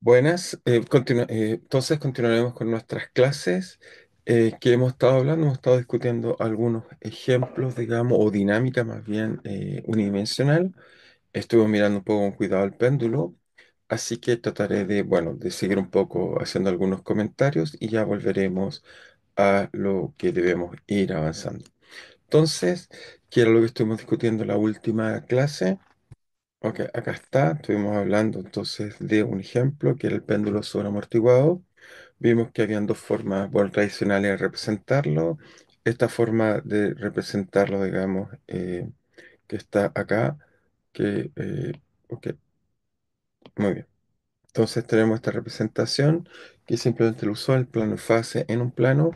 Buenas, entonces continuaremos con nuestras clases que hemos estado hablando, hemos estado discutiendo algunos ejemplos, digamos, o dinámica más bien unidimensional. Estuve mirando un poco con cuidado el péndulo, así que trataré de, bueno, de seguir un poco haciendo algunos comentarios y ya volveremos a lo que debemos ir avanzando. Entonces, ¿qué era lo que estuvimos discutiendo en la última clase? Ok, acá está. Estuvimos hablando entonces de un ejemplo que era el péndulo sobreamortiguado. Vimos que habían dos formas, bueno, tradicionales de representarlo. Esta forma de representarlo, digamos, que está acá, ok, muy bien. Entonces tenemos esta representación que simplemente lo usó el plano de fase en un plano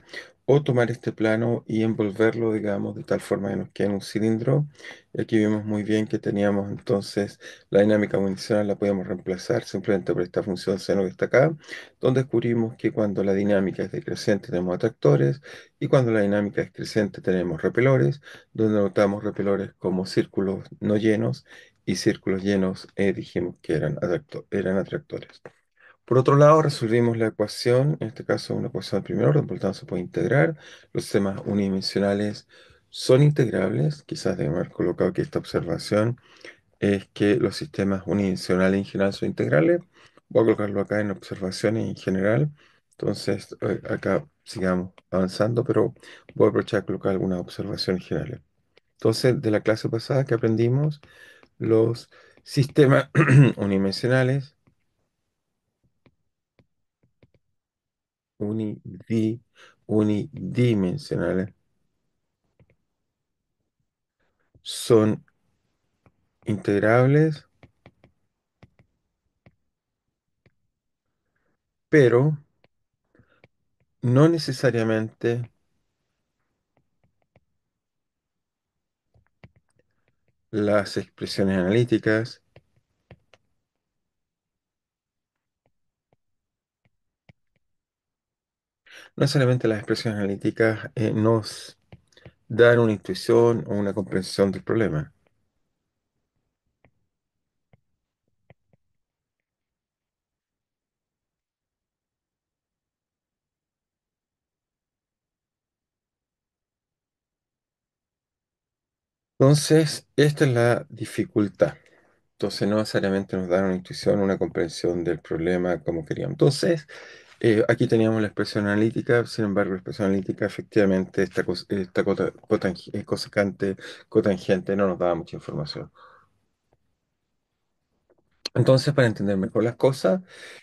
o tomar este plano y envolverlo, digamos, de tal forma que nos quede en un cilindro. Y aquí vemos muy bien que teníamos entonces la dinámica unidimensional la podíamos reemplazar simplemente por esta función seno que está acá, donde descubrimos que cuando la dinámica es decreciente tenemos atractores y cuando la dinámica es creciente tenemos repelores, donde notamos repelores como círculos no llenos y círculos llenos dijimos que eran atractores. Por otro lado, resolvimos la ecuación, en este caso una ecuación de primer orden, por lo tanto se puede integrar. Los sistemas unidimensionales son integrables. Quizás debemos haber colocado aquí esta observación, es que los sistemas unidimensionales en general son integrales. Voy a colocarlo acá en observaciones en general. Entonces, acá sigamos avanzando, pero voy a aprovechar a colocar algunas observaciones generales. Entonces, de la clase pasada que aprendimos, los sistemas unidimensionales, unidi- unidimensionales, son integrables, pero no necesariamente las expresiones analíticas, no necesariamente las expresiones analíticas nos dan una intuición o una comprensión del problema. Entonces, esta es la dificultad. Entonces, no necesariamente nos dan una intuición, una comprensión del problema como queríamos. Entonces, aquí teníamos la expresión analítica, sin embargo, la expresión analítica efectivamente, cosecante, cotangente, no nos daba mucha información. Entonces, para entender mejor las cosas,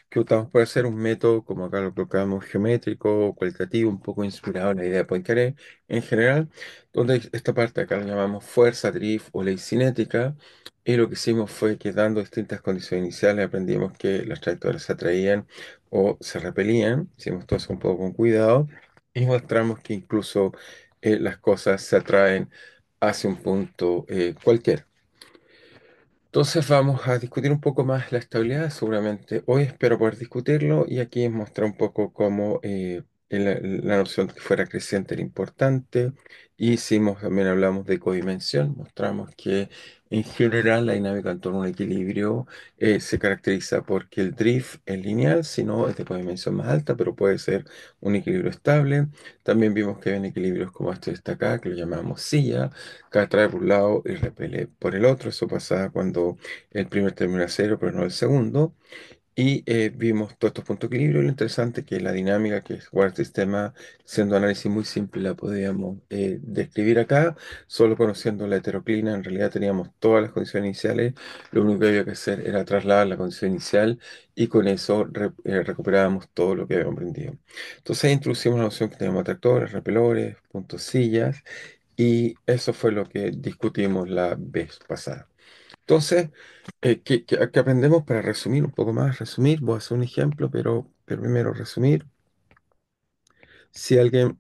que optamos por hacer un método, como acá lo colocamos, geométrico, cualitativo, un poco inspirado en la idea de Poincaré en general, donde esta parte acá la llamamos fuerza, drift o ley cinética, y lo que hicimos fue que dando distintas condiciones iniciales aprendimos que las trayectorias se atraían o se repelían, hicimos todo eso un poco con cuidado, y mostramos que incluso las cosas se atraen hacia un punto cualquiera. Entonces vamos a discutir un poco más la estabilidad, seguramente. Hoy espero poder discutirlo y aquí mostrar un poco cómo la noción de que fuera creciente era importante. Hicimos, también hablamos de codimensión, mostramos que en general la dinámica en torno a un equilibrio se caracteriza porque el drift es lineal, si no es de codimensión más alta, pero puede ser un equilibrio estable. También vimos que hay equilibrios como este de esta acá, que lo llamamos silla que atrae por un lado y repele por el otro. Eso pasaba cuando el primer término era cero, pero no el segundo. Y vimos todos estos puntos de equilibrio. Lo interesante es que la dinámica que guarda el sistema, siendo análisis muy simple, la podíamos describir acá, solo conociendo la heteroclina. En realidad teníamos todas las condiciones iniciales. Lo único que había que hacer era trasladar la condición inicial y con eso recuperábamos todo lo que habíamos aprendido. Entonces ahí introducimos la noción que teníamos atractores, repelores, puntos sillas. Y eso fue lo que discutimos la vez pasada. Entonces, ¿qué aprendemos para resumir un poco más? Resumir, voy a hacer un ejemplo, pero primero resumir. Si alguien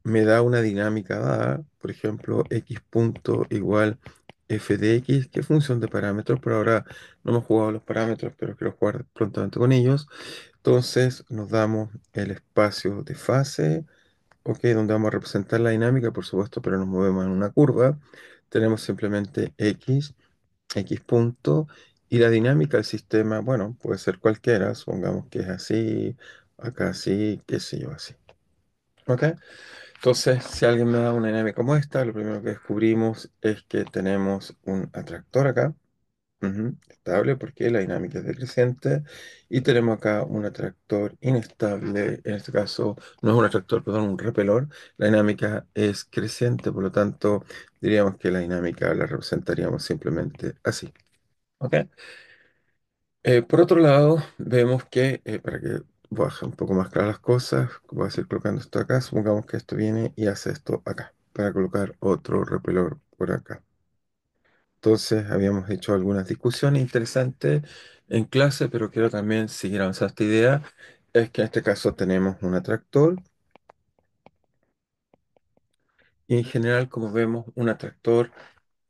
me da una dinámica dada, por ejemplo, x punto igual f de x, que es función de parámetros, pero ahora no hemos jugado los parámetros, pero quiero jugar prontamente con ellos. Entonces, nos damos el espacio de fase, ok, donde vamos a representar la dinámica, por supuesto, pero nos movemos en una curva. Tenemos simplemente x punto, Y la dinámica del sistema, bueno, puede ser cualquiera, supongamos que es así, acá así, qué sé yo, así. ¿Ok? Entonces, si alguien me da una dinámica como esta, lo primero que descubrimos es que tenemos un atractor acá, ujú, estable porque la dinámica es decreciente, y tenemos acá un atractor inestable, en este caso no es un atractor, perdón, un repelor, la dinámica es creciente, por lo tanto diríamos que la dinámica la representaríamos simplemente así. ¿Ok? Por otro lado, vemos que, para que baje un poco más claras las cosas, voy a seguir colocando esto acá. Supongamos que esto viene y hace esto acá, para colocar otro repelor por acá. Entonces, habíamos hecho algunas discusiones interesantes en clase, pero quiero también seguir avanzando esta idea. Es que en este caso tenemos un atractor y en general, como vemos, un atractor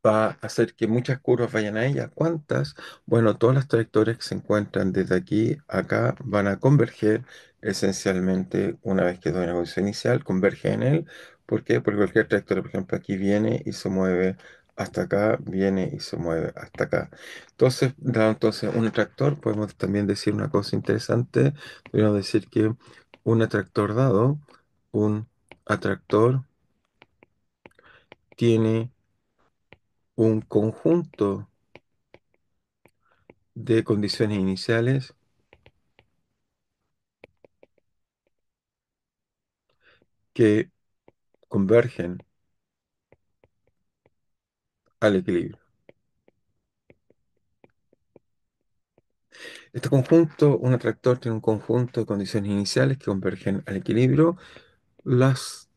va a hacer que muchas curvas vayan a ella. ¿Cuántas? Bueno, todas las trayectorias que se encuentran desde aquí a acá van a converger esencialmente una vez que doy una posición inicial, converge en él. ¿Por qué? Porque cualquier trayectoria, por ejemplo, aquí viene y se mueve hasta acá, viene y se mueve hasta acá. Entonces, dado entonces un atractor, podemos también decir una cosa interesante. Podemos decir que un atractor dado, un atractor tiene un conjunto de condiciones iniciales que convergen al equilibrio. Este conjunto, un atractor tiene un conjunto de condiciones iniciales que convergen al equilibrio, las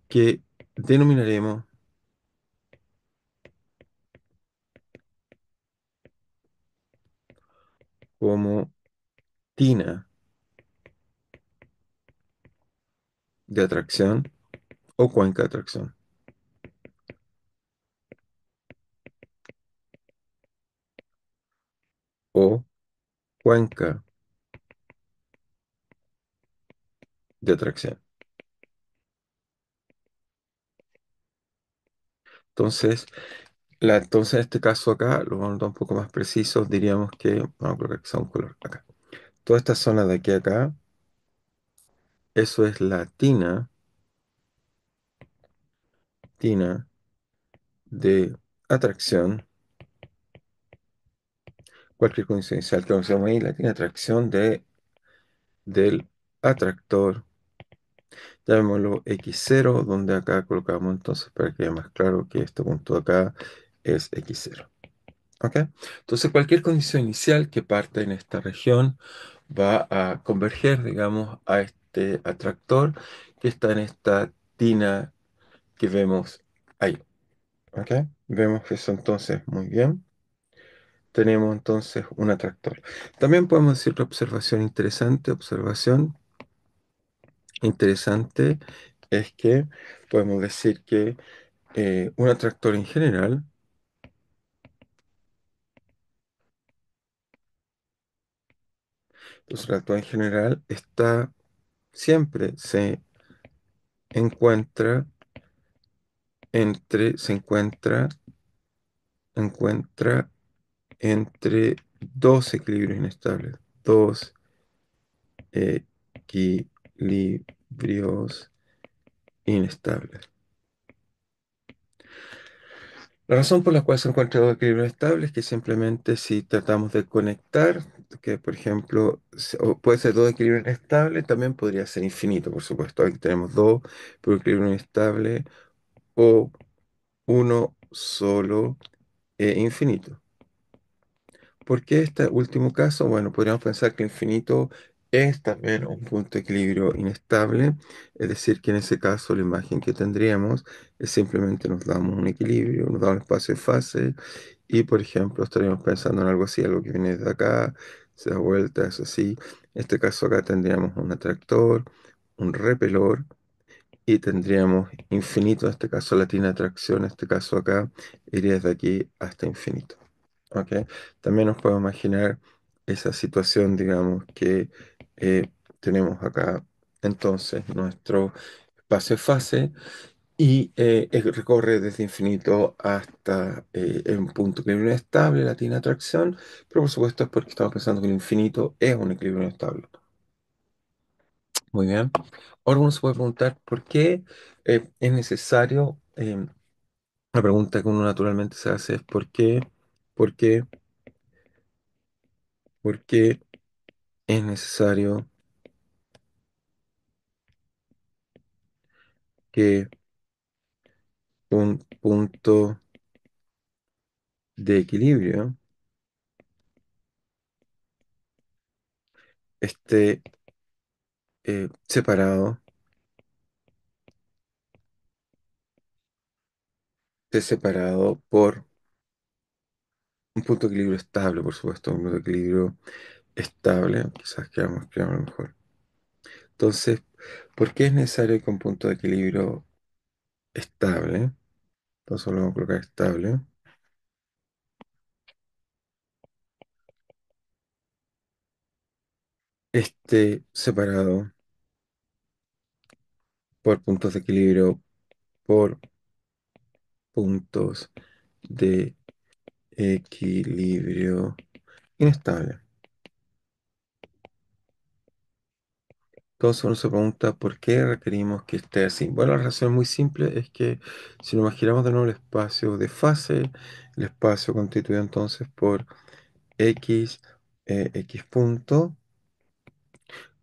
que denominaremos como tina de atracción o cuenca de atracción o cuenca de atracción. Entonces, entonces en este caso acá, lo vamos a notar un poco más precisos, diríamos que, vamos a colocar que sea un color acá. Toda esta zona de aquí a acá, eso es la tina de atracción, cualquier coincidencial que conocemos ahí, la tiene atracción del atractor, llamémoslo X0, donde acá colocamos entonces para que quede más claro que este punto de acá es X0. ¿Ok? Entonces cualquier condición inicial que parte en esta región va a converger, digamos, a este atractor que está en esta tina que vemos ahí. ¿Ok? Vemos eso entonces muy bien. Tenemos entonces un atractor. También podemos decir otra observación interesante es que podemos decir que un atractor en general, pues un atractor en general siempre encuentra encuentra entre dos equilibrios inestables, dos equilibrios inestables. La razón por la cual se encuentran dos equilibrios estables es que simplemente si tratamos de conectar, que por ejemplo, o puede ser dos equilibrios inestables, también podría ser infinito, por supuesto. Aquí tenemos dos, pero equilibrio inestable o uno solo e infinito. ¿Por qué este último caso? Bueno, podríamos pensar que el infinito es también un punto de equilibrio inestable, es decir, que en ese caso la imagen que tendríamos es simplemente nos damos un equilibrio, nos damos un espacio de fase y, por ejemplo, estaríamos pensando en algo así, algo que viene de acá, se da vuelta, es así. En este caso acá tendríamos un atractor, un repelor y tendríamos infinito, en este caso la tiene atracción, en este caso acá iría desde aquí hasta infinito. ¿Ok? También nos podemos imaginar esa situación, digamos, que tenemos acá entonces nuestro espacio fase y recorre desde infinito hasta un punto de equilibrio inestable, la tiene atracción, pero por supuesto es porque estamos pensando que el infinito es un equilibrio inestable. Muy bien. Ahora uno se puede preguntar por qué es necesario, la pregunta que uno naturalmente se hace es por qué, por qué es necesario que un punto de equilibrio esté separado, esté separado por un punto de equilibrio estable, por supuesto, un punto de equilibrio estable, quizás quedamos mejor. Entonces, ¿por qué es necesario que un punto de equilibrio estable, entonces lo vamos a colocar estable, esté separado por puntos de equilibrio, por puntos de equilibrio inestable? Entonces uno se pregunta por qué requerimos que esté así. Bueno, la razón muy simple es que si nos imaginamos de nuevo el espacio de fase, el espacio constituido entonces por x, x punto,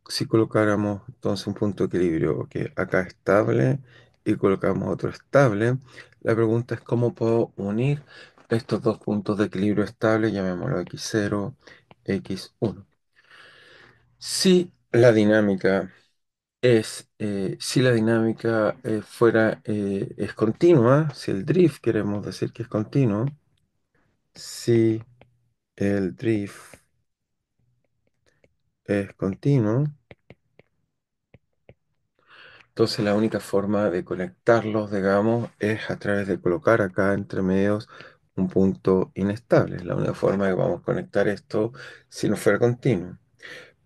si colocáramos entonces un punto de equilibrio que acá estable y colocamos otro estable, la pregunta es cómo puedo unir estos dos puntos de equilibrio estable, llamémoslo x0, x1. Si la dinámica si la dinámica es continua, si el drift queremos decir que es continuo, si el drift es continuo, entonces la única forma de conectarlos, digamos, es a través de colocar acá entre medios un punto inestable. Es la única forma que vamos a conectar esto si no fuera continuo.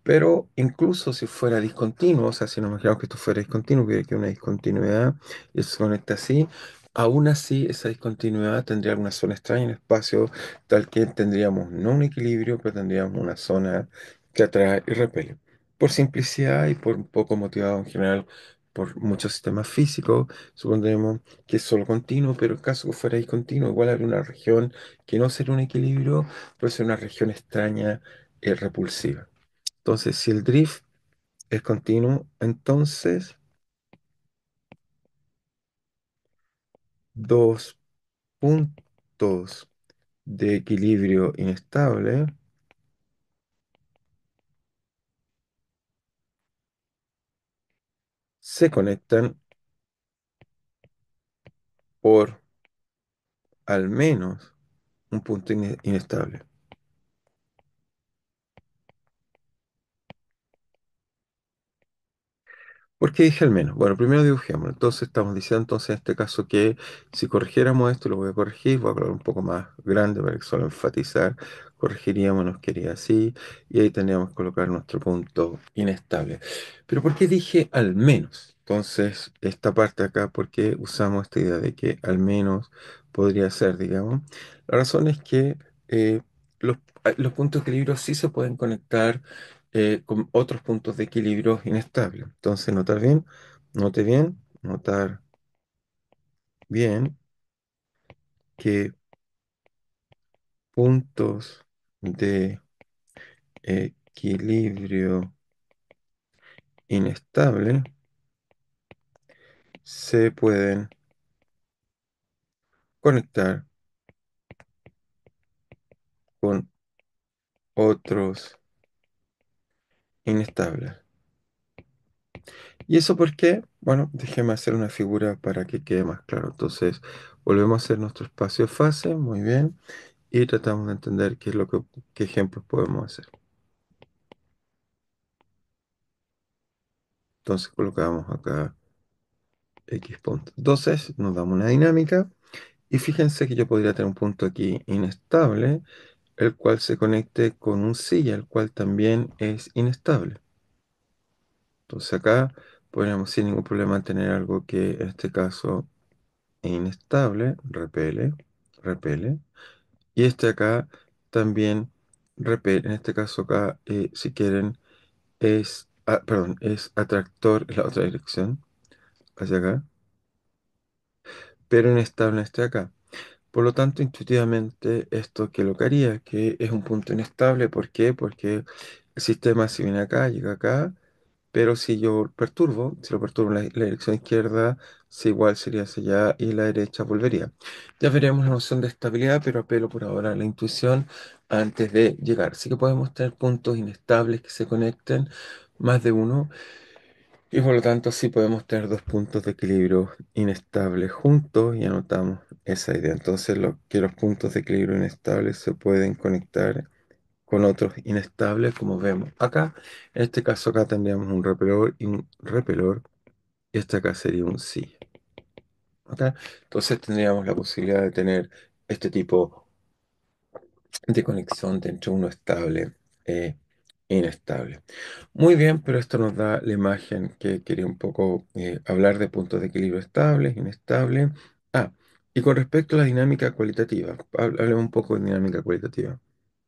Pero incluso si fuera discontinuo, o sea, si nos imaginamos que esto fuera discontinuo, que una discontinuidad y eso se conecta así, aún así esa discontinuidad tendría alguna zona extraña en el espacio, tal que tendríamos no un equilibrio, pero tendríamos una zona que atrae y repele. Por simplicidad y por un poco motivado en general por muchos sistemas físicos, supondremos que es solo continuo, pero en caso que fuera discontinuo, igual habría una región que no sería un equilibrio, puede ser una región extraña y repulsiva. Entonces, si el drift es continuo, entonces dos puntos de equilibrio inestable se conectan por al menos un punto inestable. ¿Por qué dije al menos? Bueno, primero dibujémoslo. Entonces estamos diciendo entonces en este caso que si corrigiéramos esto, lo voy a corregir, voy a colocar un poco más grande para que solo enfatizar, corregiríamos, nos quería así, y ahí tendríamos que colocar nuestro punto inestable. Pero ¿por qué dije al menos? Entonces, esta parte acá, ¿por qué usamos esta idea de que al menos podría ser, digamos? La razón es que los, los puntos de equilibrio sí se pueden conectar con otros puntos de equilibrio inestables. Entonces, notar bien que puntos de equilibrio inestable se pueden conectar con otros inestables. ¿Y eso por qué? Bueno, déjeme hacer una figura para que quede más claro. Entonces, volvemos a hacer nuestro espacio fase, muy bien, y tratamos de entender qué ejemplos podemos hacer. Entonces colocamos acá X punto. Entonces nos damos una dinámica y fíjense que yo podría tener un punto aquí inestable, el cual se conecte con un silla, el cual también es inestable. Entonces acá podríamos sin ningún problema tener algo que en este caso inestable, repele, repele. Y este acá también repele. En este caso acá, si quieren, perdón, es atractor en la otra dirección, hacia acá, pero inestable en este acá. Por lo tanto, intuitivamente, esto que lo que haría, que es un punto inestable, ¿por qué? Porque el sistema si viene acá, llega acá, pero si yo perturbo, si lo perturbo en la dirección izquierda, si igual sería hacia allá y la derecha volvería. Ya veremos la noción de estabilidad, pero apelo por ahora a la intuición antes de llegar. Así que podemos tener puntos inestables que se conecten, más de uno, y por lo tanto sí podemos tener dos puntos de equilibrio inestables juntos y anotamos esa idea. Entonces que los puntos de equilibrio inestables se pueden conectar con otros inestables, como vemos acá. En este caso acá tendríamos un repelor y un repelor, y este acá sería un sí. ¿Ok? Entonces tendríamos la posibilidad de tener este tipo de conexión entre uno estable e inestable. Muy bien, pero esto nos da la imagen que quería un poco hablar de puntos de equilibrio estables, inestables. Ah, y con respecto a la dinámica cualitativa, hablemos un poco de dinámica cualitativa.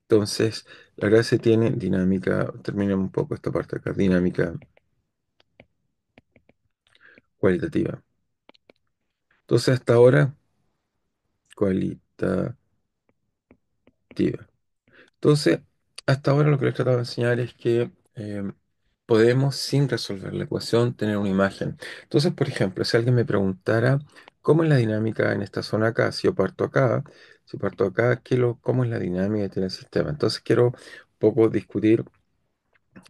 Entonces, la gracia tiene dinámica, terminemos un poco esta parte acá, dinámica cualitativa. Entonces, hasta ahora, cualitativa. Entonces, hasta ahora lo que les trataba de enseñar es que podemos, sin resolver la ecuación, tener una imagen. Entonces, por ejemplo, si alguien me preguntara cómo es la dinámica en esta zona acá, si parto acá, ¿cómo es la dinámica que tiene el sistema? Entonces, quiero un poco discutir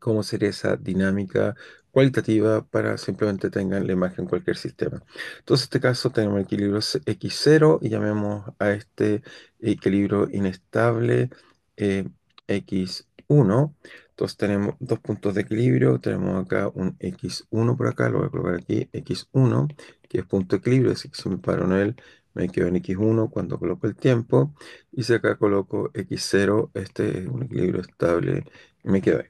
cómo sería esa dinámica cualitativa para simplemente tengan la imagen en cualquier sistema. Entonces, en este caso tenemos el equilibrio x0 y llamemos a este equilibrio inestable eh, x1. Entonces tenemos dos puntos de equilibrio, tenemos acá un x1 por acá, lo voy a colocar aquí, x1, que es punto de equilibrio, así que si me paro en él, me quedo en x1 cuando coloco el tiempo, y si acá coloco x0, este es un equilibrio estable, y me quedo ahí.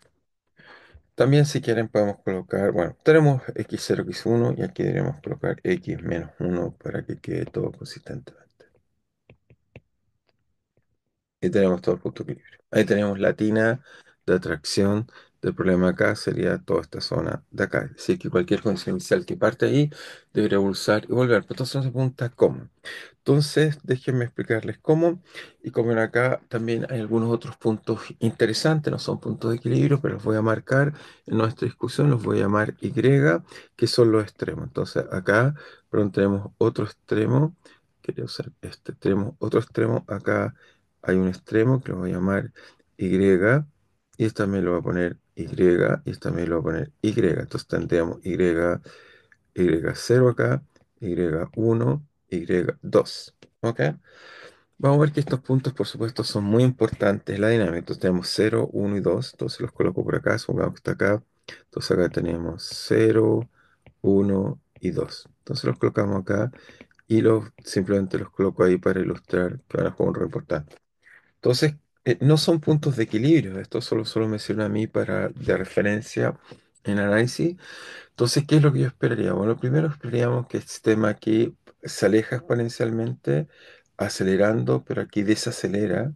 También si quieren podemos colocar, bueno, tenemos x0, x1 y aquí deberíamos colocar x menos 1 para que quede todo consistentemente. Y tenemos todo el punto de equilibrio. Ahí tenemos la tina de atracción del problema acá, sería toda esta zona de acá. Es decir, que cualquier condición inicial que parte ahí debería pulsar y volver. Pero entonces se pregunta cómo. Entonces, déjenme explicarles cómo. Y como ven acá, también hay algunos otros puntos interesantes, no son puntos de equilibrio, pero los voy a marcar en nuestra discusión, los voy a llamar Y, que son los extremos. Entonces, acá, pronto tenemos otro extremo, quería usar este, tenemos otro extremo, acá hay un extremo que lo voy a llamar Y, y esta también lo voy a poner Y, y esta también lo voy a poner Y. Entonces tendríamos Y0 acá, Y1, Y2. ¿Ok? Vamos a ver que estos puntos, por supuesto, son muy importantes en la dinámica. Entonces tenemos 0, 1 y 2. Entonces los coloco por acá, supongamos que está acá. Entonces acá tenemos 0, 1 y 2. Entonces los colocamos acá y simplemente los coloco ahí para ilustrar que van a jugar un rol importante. Entonces, no son puntos de equilibrio. Esto solo me sirve a mí de referencia en análisis. Entonces, ¿qué es lo que yo esperaría? Bueno, primero esperaríamos que el sistema aquí se aleja exponencialmente, acelerando, pero aquí desacelera,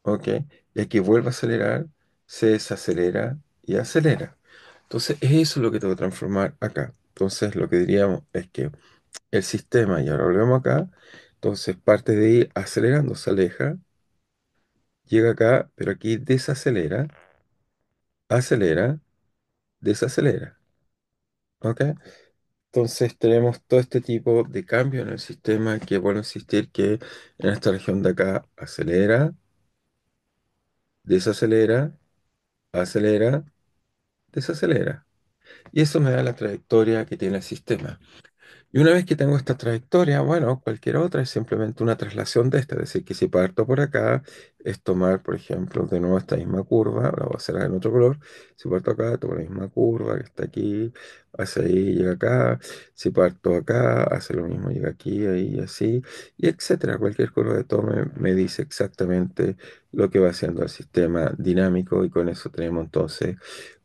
¿ok? Y aquí vuelve a acelerar, se desacelera y acelera. Entonces, es eso lo que tengo que transformar acá. Entonces, lo que diríamos es que el sistema, y ahora volvemos acá, entonces parte de ir acelerando, se aleja, llega acá, pero aquí desacelera, acelera, desacelera, ¿ok? Entonces tenemos todo este tipo de cambio en el sistema que es bueno insistir que en esta región de acá acelera, desacelera, acelera, desacelera. Y eso me da la trayectoria que tiene el sistema. Y una vez que tengo esta trayectoria, bueno, cualquier otra es simplemente una traslación de esta. Es decir, que si parto por acá, es tomar, por ejemplo, de nuevo esta misma curva, la voy a hacer en otro color. Si parto acá, tomo la misma curva que está aquí, hacia ahí, llega acá. Si parto acá, hace lo mismo, llega aquí, ahí, así, y etcétera. Cualquier curva de tome me dice exactamente lo que va haciendo el sistema dinámico, y con eso tenemos entonces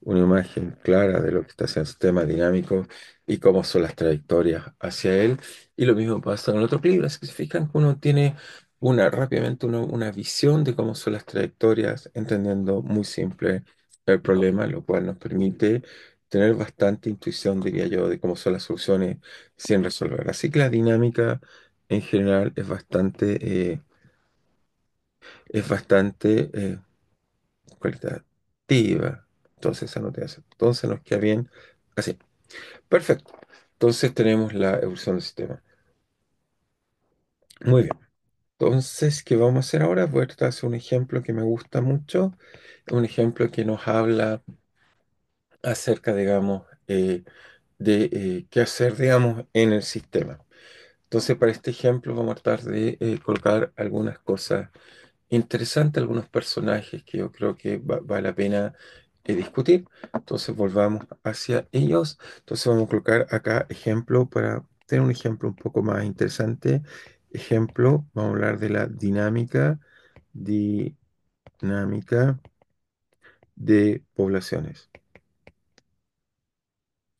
una imagen clara de lo que está haciendo el sistema dinámico y cómo son las trayectorias hacia él. Y lo mismo pasa con el otro equilibrio. Así que se fijan que uno tiene rápidamente una visión de cómo son las trayectorias, entendiendo muy simple el problema, lo cual nos permite tener bastante intuición, diría yo, de cómo son las soluciones sin resolver. Así que la dinámica en general es bastante cualitativa. Entonces, esa no te hace. Entonces nos queda bien así. Perfecto. Entonces tenemos la evolución del sistema. Muy bien. Entonces, ¿qué vamos a hacer ahora? Voy a tratar de hacer un ejemplo que me gusta mucho. Un ejemplo que nos habla acerca, digamos, de qué hacer, digamos, en el sistema. Entonces, para este ejemplo vamos a tratar de colocar algunas cosas interesantes, algunos personajes que yo creo que vale la pena discutir. Entonces, volvamos hacia ellos. Entonces, vamos a colocar acá ejemplo para tener un ejemplo un poco más interesante. Ejemplo, vamos a hablar de la dinámica de poblaciones.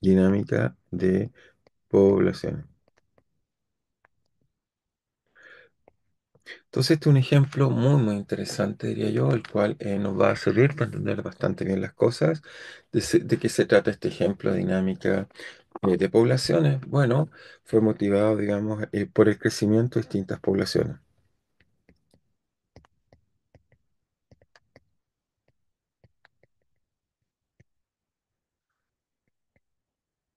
Dinámica de poblaciones. Entonces, este es un ejemplo muy, muy interesante, diría yo, el cual nos va a servir para entender bastante bien las cosas. ¿De qué se trata este ejemplo de dinámica de poblaciones? Bueno, fue motivado, digamos, por el crecimiento de distintas poblaciones.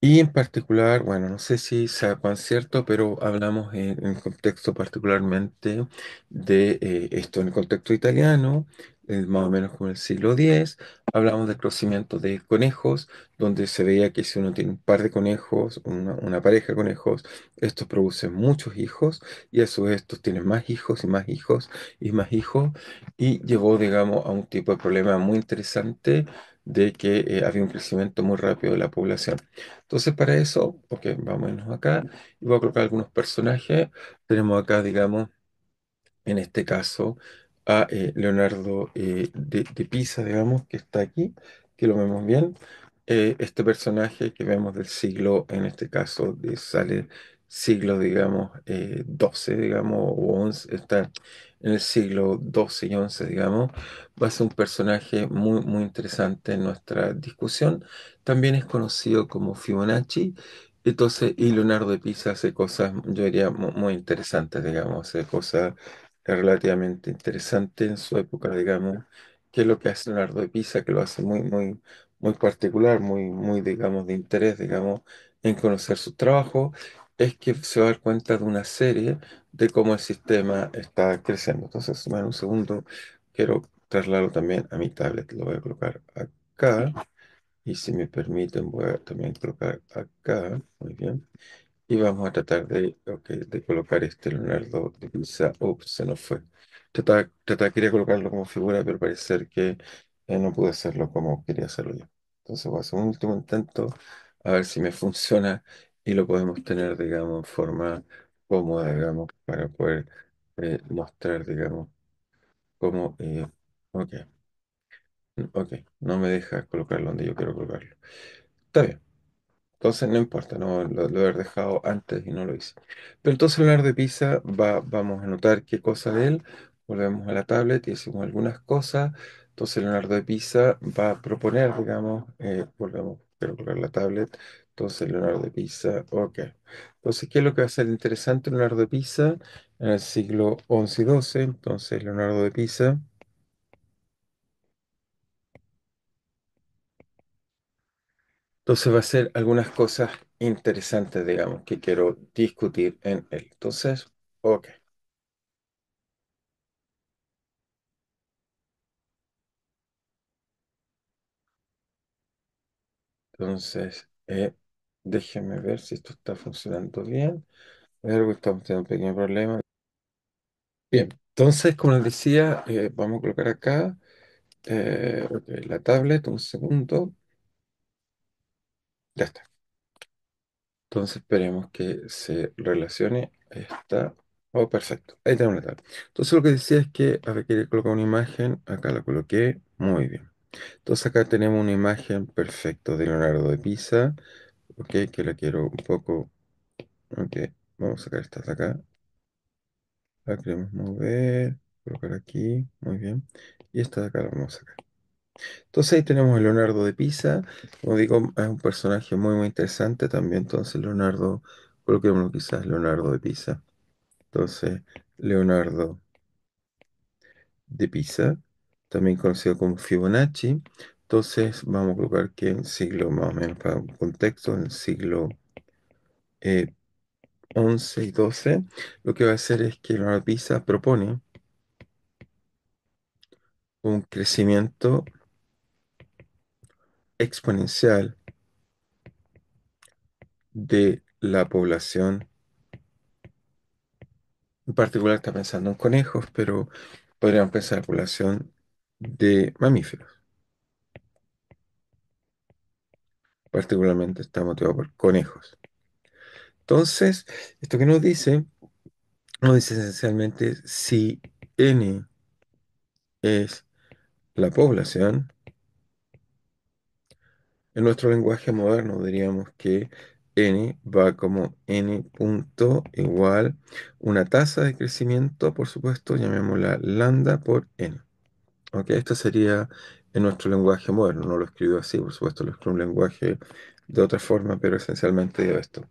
Y en particular, bueno, no sé si sea cuán cierto, pero hablamos en contexto particularmente de esto, en el contexto italiano, más o menos como el siglo X, hablamos del crecimiento de conejos, donde se veía que si uno tiene un par de conejos, una pareja de conejos, estos producen muchos hijos, y a su vez estos tienen más hijos y más hijos y más hijos, y llevó, digamos, a un tipo de problema muy interesante de que había un crecimiento muy rápido de la población. Entonces, para eso, ok, vámonos acá y voy a colocar algunos personajes. Tenemos acá, digamos, en este caso, a Leonardo de Pisa, digamos, que está aquí, que lo vemos bien. Este personaje que vemos del siglo, en este caso, sale siglo, digamos, 12, digamos, o 11, está en el siglo 12 y 11, digamos, va a ser un personaje muy, muy interesante en nuestra discusión. También es conocido como Fibonacci. Entonces, y Leonardo de Pisa hace cosas, yo diría, muy interesantes, digamos, hace cosas relativamente interesante en su época, digamos, que es lo que hace Leonardo de Pisa, que lo hace muy, muy, muy particular, muy, muy, digamos, de interés, digamos, en conocer su trabajo, es que se va a dar cuenta de una serie de cómo el sistema está creciendo. Entonces, bueno, un segundo, quiero trasladarlo también a mi tablet, lo voy a colocar acá, y si me permiten, voy a también colocar acá, muy bien. Y vamos a tratar de colocar este Leonardo de Pisa. Ups, se nos fue. Quería colocarlo como figura, pero parece ser que no pude hacerlo como quería hacerlo yo. Entonces voy a hacer un último intento a ver si me funciona y lo podemos tener, digamos, en forma cómoda, digamos, para poder mostrar, digamos, cómo. Ok, ok, no me deja colocarlo donde yo quiero colocarlo. Está bien. Entonces no importa, no lo he dejado antes y no lo hice. Pero entonces Leonardo de Pisa vamos a notar qué cosa de él. Volvemos a la tablet y decimos algunas cosas. Entonces Leonardo de Pisa va a proponer, digamos, volvemos a colocar la tablet. Entonces Leonardo de Pisa, ok. Entonces, ¿qué es lo que va a ser interesante Leonardo de Pisa en el siglo XI y XII? Entonces Leonardo de Pisa. Entonces va a ser algunas cosas interesantes, digamos, que quiero discutir en él. Entonces, ok. Entonces, déjenme ver si esto está funcionando bien. A ver, porque estamos teniendo un pequeño problema. Bien, entonces, como les decía, vamos a colocar acá ok, la tablet, un segundo. Ya está. Entonces, esperemos que se relacione. Ahí está. Oh, perfecto. Ahí tenemos la tablet. Entonces, lo que decía es que, a ver, quería colocar una imagen. Acá la coloqué. Muy bien. Entonces, acá tenemos una imagen perfecta de Leonardo de Pisa. Ok, que la quiero un poco Ok, vamos a sacar estas de acá. La queremos mover, colocar aquí, muy bien. Y esta de acá la vamos a sacar. Entonces ahí tenemos a Leonardo de Pisa. Como digo, es un personaje muy, muy interesante también. Entonces Leonardo, coloquémoslo quizás Leonardo de Pisa. Entonces, Leonardo de Pisa, también conocido como Fibonacci. Entonces, vamos a colocar que en siglo, más o menos para un contexto, en el siglo eh, 11 y 12, lo que va a hacer es que Leonardo de Pisa propone un crecimiento exponencial de la población. En particular está pensando en conejos, pero podríamos pensar en población de mamíferos. Particularmente está motivado por conejos. Entonces, esto que nos dice esencialmente si n es la población, en nuestro lenguaje moderno diríamos que n va como n punto igual una tasa de crecimiento, por supuesto, llamémosla lambda por n. Ok, esto sería en nuestro lenguaje moderno, no lo escribo así, por supuesto, lo escribo en un lenguaje de otra forma, pero esencialmente digo esto.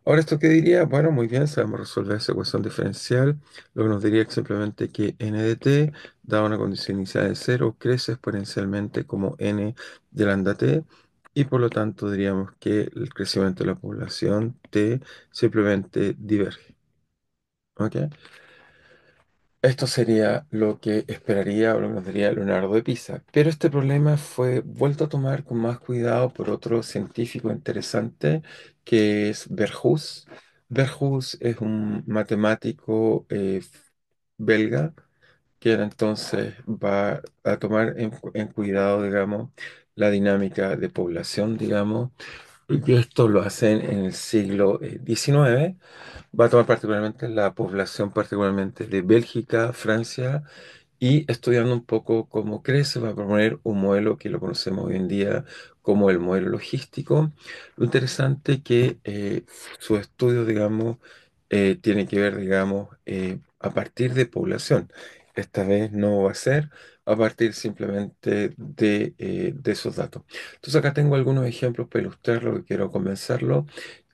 Ahora, ¿esto qué diría? Bueno, muy bien, sabemos resolver esa ecuación diferencial, lo que nos diría es simplemente que n de t, dada una condición inicial de cero, crece exponencialmente como n de lambda t, y por lo tanto diríamos que el crecimiento de la población t simplemente diverge. ¿Ok? Esto sería lo que esperaría o lo que nos diría Leonardo de Pisa. Pero este problema fue vuelto a tomar con más cuidado por otro científico interesante que es Verhulst. Verhulst es un matemático belga que entonces va a tomar en cuidado, digamos, la dinámica de población, digamos, y que esto lo hacen en el siglo XIX. Va a tomar particularmente la población, particularmente de Bélgica, Francia, y estudiando un poco cómo crece, va a proponer un modelo que lo conocemos hoy en día como el modelo logístico. Lo interesante que su estudio, digamos, tiene que ver, digamos, a partir de población. Esta vez no va a ser a partir simplemente de esos datos. Entonces acá tengo algunos ejemplos para ilustrarlo que quiero convencerlo.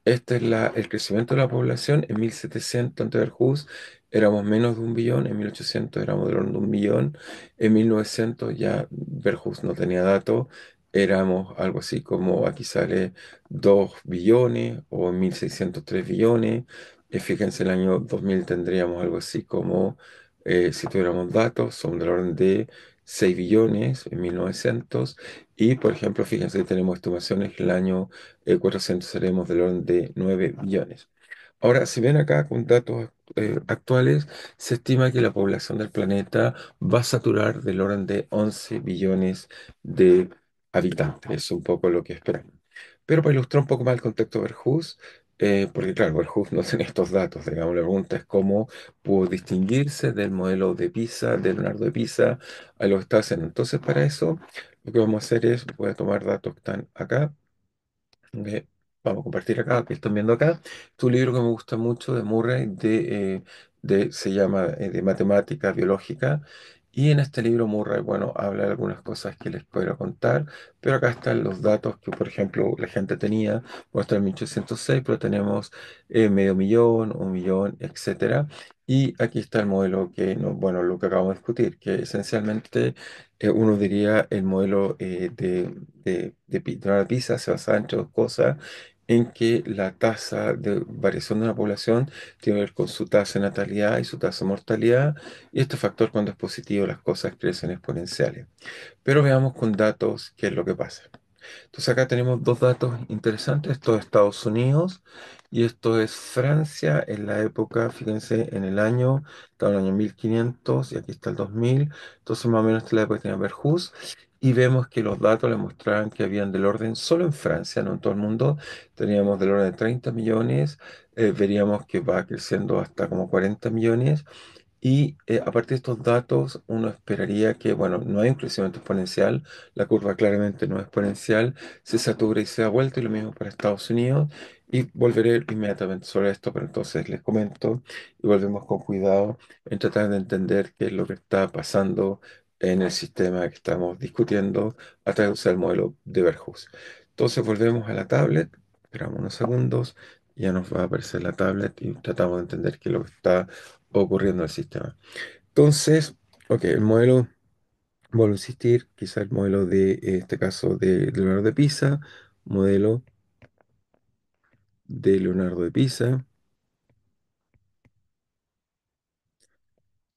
Este es el crecimiento de la población. En 1700 ante Verhulst éramos menos de 1 billón, en 1800 éramos de orden de 1 billón, en 1900 ya Verhulst no tenía datos, éramos algo así como aquí sale 2 billones o en 1600 3 billones. Fíjense, el año 2000 tendríamos algo así como, si tuviéramos datos, son del orden de 6 billones en 1900. Y por ejemplo, fíjense que tenemos estimaciones que el año 400 seremos del orden de 9 billones. Ahora, si ven acá con datos actuales, se estima que la población del planeta va a saturar del orden de 11 billones de habitantes. Es un poco lo que esperamos. Pero para ilustrar un poco más el contexto de Verhulst, porque claro, Verhulst no tiene estos datos, digamos, la pregunta es cómo pudo distinguirse del modelo de Pisa, de Leonardo de Pisa, a lo que está haciendo. Entonces, para eso, lo que vamos a hacer es, voy a tomar datos que están acá, que vamos a compartir acá, que están viendo acá. Es un libro que me gusta mucho de Murray, se llama de matemática biológica. Y en este libro Murray, bueno, habla de algunas cosas que les puedo contar, pero acá están los datos que, por ejemplo, la gente tenía, bueno, está en 1806, pero tenemos medio millón, 1 millón, etcétera. Y aquí está el modelo que, no, bueno, lo que acabamos de discutir, que esencialmente uno diría el modelo de la PISA se basa entre dos cosas, en que la tasa de variación de una población tiene que ver con su tasa de natalidad y su tasa de mortalidad, y este factor cuando es positivo las cosas crecen exponenciales. Pero veamos con datos qué es lo que pasa. Entonces acá tenemos dos datos interesantes. Esto es Estados Unidos y esto es Francia en la época, fíjense, en el año, está en el año 1500 y aquí está el 2000. Entonces más o menos esta es la época que tenía Verhulst y vemos que los datos le mostraban que habían del orden, solo en Francia, no en todo el mundo, teníamos del orden de 30 millones, veríamos que va creciendo hasta como 40 millones. Y a partir de estos datos, uno esperaría que, bueno, no hay un crecimiento exponencial, la curva claramente no es exponencial, se satura y se da vuelta, y lo mismo para Estados Unidos. Y volveré inmediatamente sobre esto, pero entonces les comento y volvemos con cuidado en tratar de entender qué es lo que está pasando en el sistema que estamos discutiendo a través del modelo de Verhoeven. Entonces volvemos a la tablet, esperamos unos segundos, ya nos va a aparecer la tablet y tratamos de entender qué es lo que está ocurriendo en el sistema. Entonces, ok, el modelo, vuelvo a insistir, quizá el modelo de este caso de Leonardo de Pisa, modelo de Leonardo de Pisa.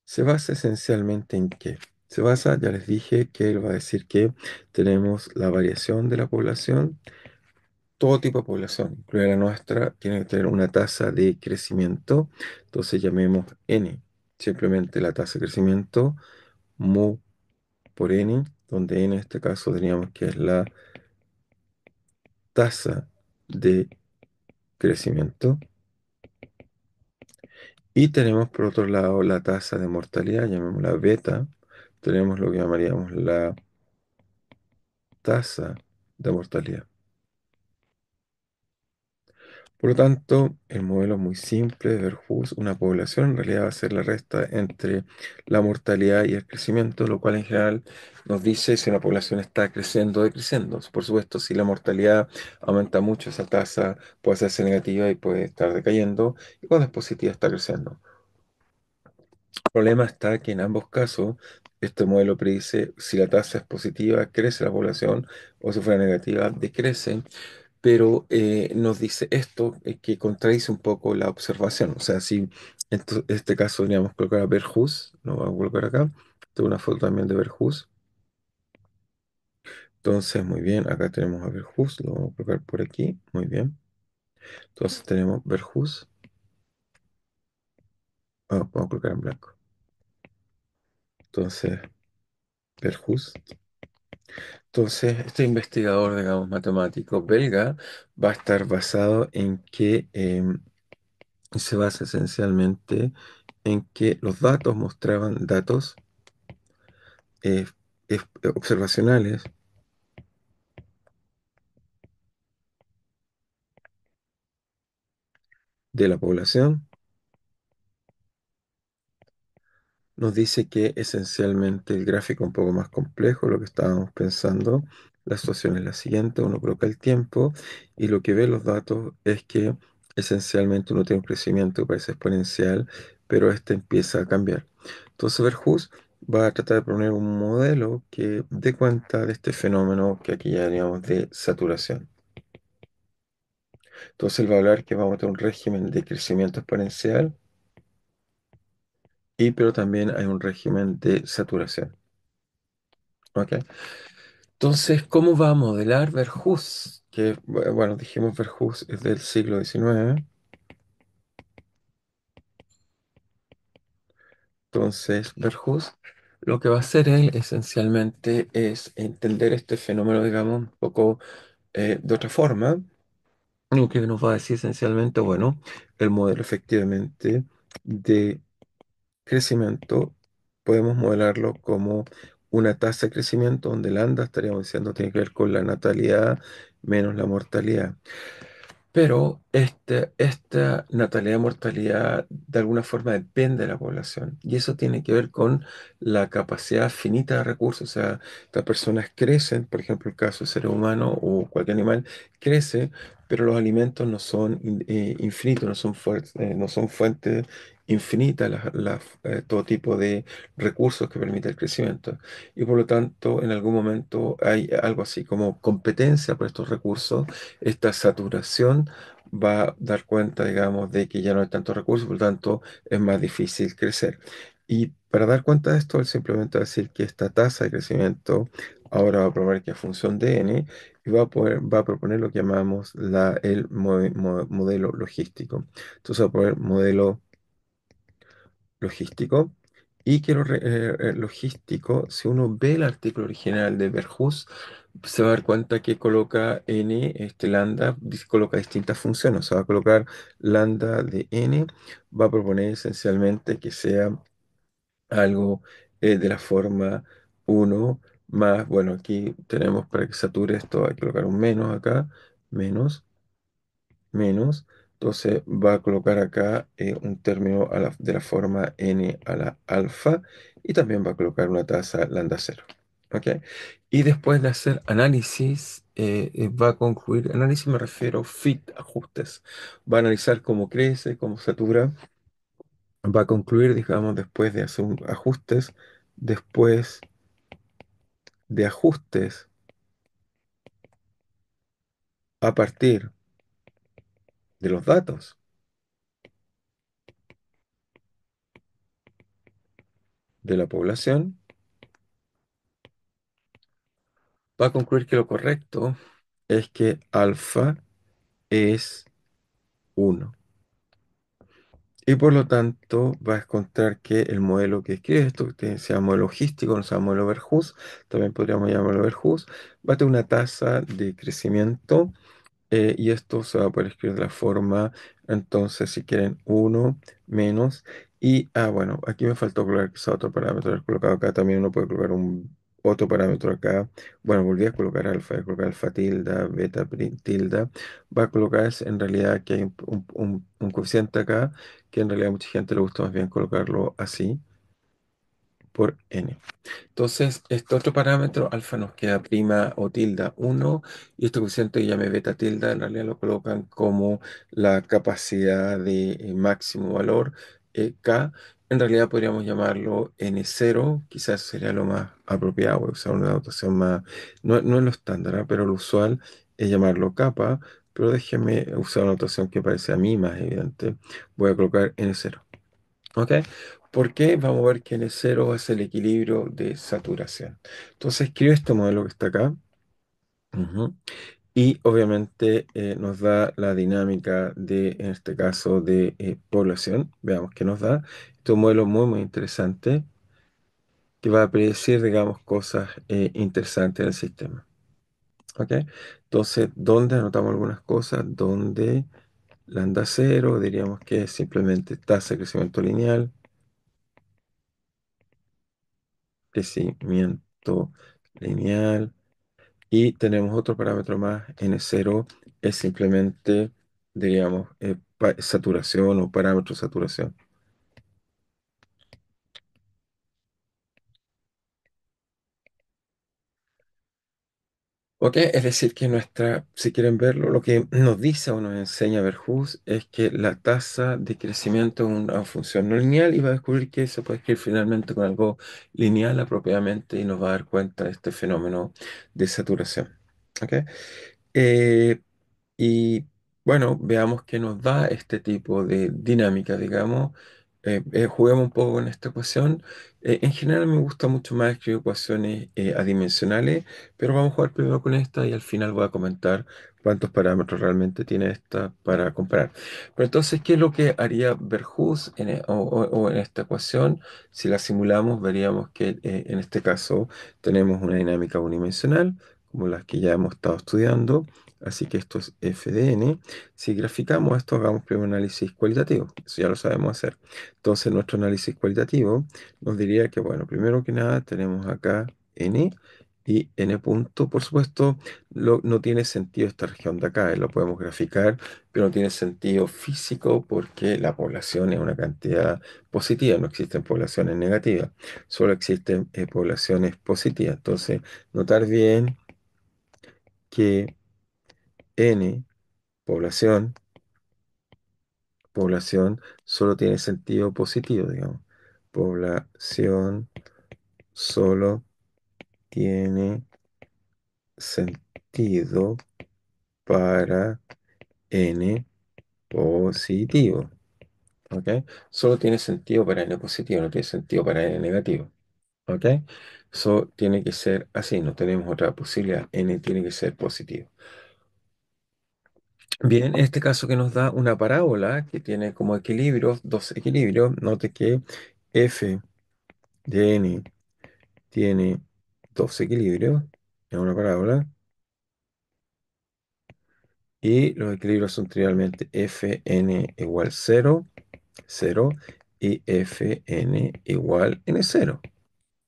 Se basa esencialmente en qué. Se basa, ya les dije que él va a decir que tenemos la variación de la población, todo tipo de población, incluida la nuestra, tiene que tener una tasa de crecimiento, entonces llamemos n, simplemente la tasa de crecimiento, mu por n, donde n en este caso teníamos que es la tasa de crecimiento, y tenemos por otro lado la tasa de mortalidad, llamémosla beta, tenemos lo que llamaríamos la tasa de mortalidad. Por lo tanto, el modelo es muy simple de Verhoeven. Una población en realidad va a ser la resta entre la mortalidad y el crecimiento, lo cual en general nos dice si una población está creciendo o decreciendo. Por supuesto, si la mortalidad aumenta mucho, esa tasa puede hacerse negativa y puede estar decayendo, y cuando es positiva está creciendo. El problema está que en ambos casos este modelo predice si la tasa es positiva, crece la población, o si fuera negativa, decrece, pero nos dice esto que contradice un poco la observación. O sea, si en este caso veníamos a colocar a Verhus, lo vamos a colocar acá, tengo una foto también de Verhus. Entonces, muy bien, acá tenemos a Verhus, lo vamos a colocar por aquí, muy bien. Entonces tenemos Verhus, vamos a colocar en blanco. Entonces, Verhus. Entonces, este investigador, digamos, matemático belga, va a estar basado en que se basa esencialmente en que los datos mostraban datos eh, observacionales de la población. Nos dice que esencialmente el gráfico es un poco más complejo, lo que estábamos pensando. La situación es la siguiente, uno coloca el tiempo y lo que ve los datos es que esencialmente uno tiene un crecimiento que parece exponencial, pero este empieza a cambiar. Entonces Verhus va a tratar de poner un modelo que dé cuenta de este fenómeno que aquí ya llamamos de saturación. Entonces él va a hablar que vamos a tener un régimen de crecimiento exponencial y pero también hay un régimen de saturación. ¿Ok? Entonces, ¿cómo va a modelar Verhus? Que, bueno, dijimos Verhus es del siglo XIX. Entonces, Verhus, lo que va a hacer él esencialmente es entender este fenómeno, digamos, un poco de otra forma. Lo que nos va a decir esencialmente, bueno, el modelo efectivamente de crecimiento, podemos modelarlo como una tasa de crecimiento donde lambda estaríamos diciendo tiene que ver con la natalidad menos la mortalidad. Pero esta natalidad mortalidad de alguna forma depende de la población y eso tiene que ver con la capacidad finita de recursos. O sea, las personas crecen, por ejemplo, el caso del ser humano o cualquier animal crece, pero los alimentos no son infinitos, no son fuentes infinitas todo tipo de recursos que permite el crecimiento. Y por lo tanto, en algún momento hay algo así como competencia por estos recursos, esta saturación va a dar cuenta, digamos, de que ya no hay tantos recursos, por lo tanto es más difícil crecer. Y para dar cuenta de esto, él simplemente va a decir que esta tasa de crecimiento ahora va a proponer que es función de n y va a proponer lo que llamamos el modelo logístico. Entonces va a poner modelo logístico. Y que logístico, si uno ve el artículo original de Verhus, se va a dar cuenta que coloca n, lambda, coloca distintas funciones. O sea, va a colocar lambda de n, va a proponer esencialmente que sea algo de la forma uno más, bueno, aquí tenemos para que sature esto, hay que colocar un menos acá, menos. menos. Entonces va a colocar acá un término de la forma n a la alfa y también va a colocar una tasa lambda cero. ¿Ok? Y después de hacer análisis, va a concluir, análisis me refiero fit, ajustes. Va a analizar cómo crece, cómo satura. Va a concluir, digamos, después de hacer ajustes, después de ajustes a partir de los datos de la población, va a concluir que lo correcto es que alfa es uno. Y por lo tanto va a encontrar que el modelo que escribe esto, que sea modelo logístico, no sea modelo Verhulst, también podríamos llamarlo Verhulst, va a tener una tasa de crecimiento. Y esto se va a poder escribir de la forma, entonces, si quieren, uno menos. Y, bueno, aquí me faltó colocar quizá otro parámetro. He colocado acá también uno puede colocar otro parámetro acá. Bueno, volví a colocar alfa, voy a colocar alfa tilde, beta tilde. Va a colocarse en realidad que hay un coeficiente acá, que en realidad a mucha gente le gusta más bien colocarlo así, por n. Entonces, este otro parámetro, alfa, nos queda prima o tilde uno y este coeficiente que llame beta tilde, en realidad lo colocan como la capacidad de máximo valor, K. En realidad podríamos llamarlo N0, quizás sería lo más apropiado, voy a usar una notación más, no es lo estándar, pero lo usual es llamarlo kappa, pero déjenme usar una notación que parece a mí más evidente. Voy a colocar N0. ¿Ok? ¿Por qué? Vamos a ver que N0 es el equilibrio de saturación. Entonces, escribo este modelo que está acá. Ujú. Y obviamente nos da la dinámica de, en este caso, de población. Veamos qué nos da. Este es un modelo muy, muy interesante que va a predecir, digamos, cosas interesantes del sistema. ¿Ok? Entonces, ¿dónde anotamos algunas cosas? Donde lambda cero, diríamos que es simplemente tasa de crecimiento lineal. Crecimiento lineal. Y tenemos otro parámetro más, N0, es simplemente, diríamos, saturación o parámetro de saturación. Ok, es decir, que si quieren verlo, lo que nos dice o nos enseña Verhulst es que la tasa de crecimiento es una función no lineal y va a descubrir que se puede escribir finalmente con algo lineal apropiadamente y nos va a dar cuenta de este fenómeno de saturación. ¿Ok? Eh, y bueno, veamos qué nos da este tipo de dinámica, digamos. Juguemos un poco con esta ecuación. En general me gusta mucho más escribir ecuaciones adimensionales, pero vamos a jugar primero con esta y al final voy a comentar cuántos parámetros realmente tiene esta para comparar. Pero entonces, ¿qué es lo que haría Verhulst o en esta ecuación? Si la simulamos, veríamos que en este caso tenemos una dinámica unidimensional, como las que ya hemos estado estudiando. Así que esto es f de n. Si graficamos esto, hagamos primero un análisis cualitativo. Eso ya lo sabemos hacer. Entonces, nuestro análisis cualitativo nos diría que, bueno, primero que nada, tenemos acá n y n punto. Por supuesto, no tiene sentido esta región de acá. Lo podemos graficar, pero no tiene sentido físico porque la población es una cantidad positiva. No existen poblaciones negativas. Solo existen poblaciones positivas. Entonces, notar bien que n población, población solo tiene sentido positivo, digamos. Población solo tiene sentido para n positivo. ¿Ok? Solo tiene sentido para n positivo, no tiene sentido para n negativo. ¿Ok? Eso tiene que ser así, no tenemos otra posibilidad. N tiene que ser positivo. Bien, en este caso que nos da una parábola que tiene como equilibrios, dos equilibrios, note que f de n tiene dos equilibrios en una parábola y los equilibrios son trivialmente fn igual cero, 0 y fn igual n0.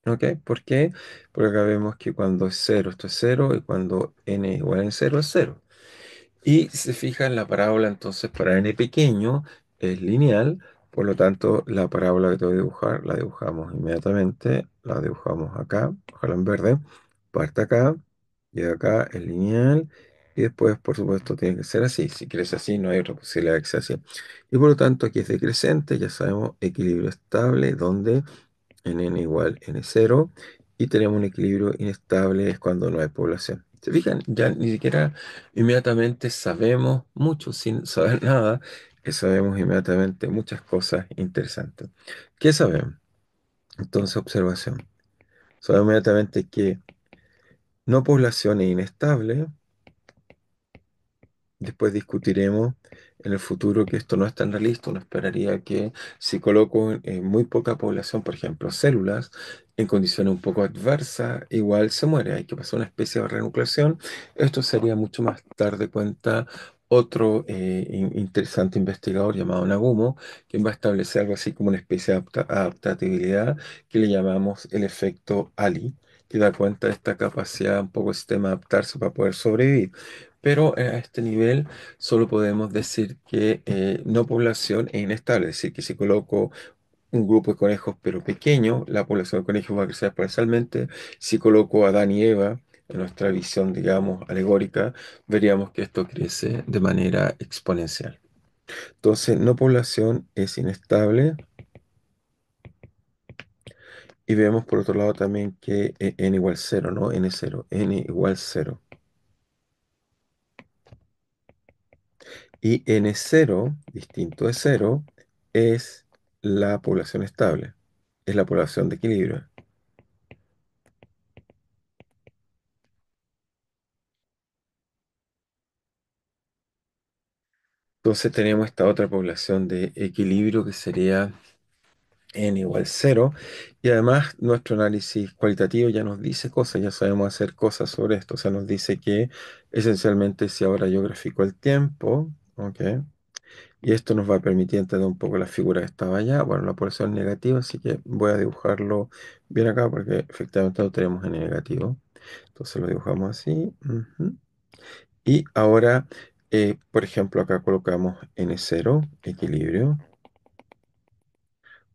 ¿Ok? ¿Por qué? Porque acá vemos que cuando es cero esto es cero y cuando n igual a n0 es cero. Y si se fija en la parábola, entonces para n pequeño es lineal, por lo tanto la parábola que te voy a dibujar la dibujamos inmediatamente, la dibujamos acá, ojalá en verde, parte acá, llega acá, es lineal, y después por supuesto tiene que ser así, si quieres así no hay otra posibilidad de que sea así. Y por lo tanto aquí es decreciente, ya sabemos equilibrio estable, donde en n igual n cero y tenemos un equilibrio inestable es cuando no hay población. ¿Se fijan? Ya ni siquiera inmediatamente sabemos mucho sin saber nada, que sabemos inmediatamente muchas cosas interesantes. ¿Qué sabemos? Entonces, observación. Sabemos inmediatamente que no población es inestable. Después discutiremos en el futuro que esto no es tan realista. Uno esperaría que si coloco muy poca población, por ejemplo, células, en condiciones un poco adversas, igual se muere. Hay que pasar una especie de renucleación. Esto sería mucho más tarde cuenta otro interesante investigador llamado Nagumo, quien va a establecer algo así como una especie de adaptabilidad que le llamamos el efecto Ali, que da cuenta de esta capacidad un poco del sistema de adaptarse para poder sobrevivir. Pero a este nivel solo podemos decir que no población es inestable, es decir, que si coloco un grupo de conejos pero pequeño, la población de conejos va a crecer exponencialmente. Si coloco a Adán y Eva, en nuestra visión, digamos, alegórica, veríamos que esto crece de manera exponencial. Entonces, no población es inestable y vemos por otro lado también que n igual cero, no n cero, n igual cero. Y n cero, distinto de cero, es la población estable, es la población de equilibrio. Entonces tenemos esta otra población de equilibrio que sería n igual cero. Y además nuestro análisis cualitativo ya nos dice cosas, ya sabemos hacer cosas sobre esto. O sea, nos dice que esencialmente si ahora yo grafico el tiempo, ¿ok? Y esto nos va a permitir entender un poco la figura que estaba allá. Bueno, la población negativa, así que voy a dibujarlo bien acá porque efectivamente lo tenemos en negativo. Entonces lo dibujamos así. Ujú. Y ahora, por ejemplo, acá colocamos n cero equilibrio.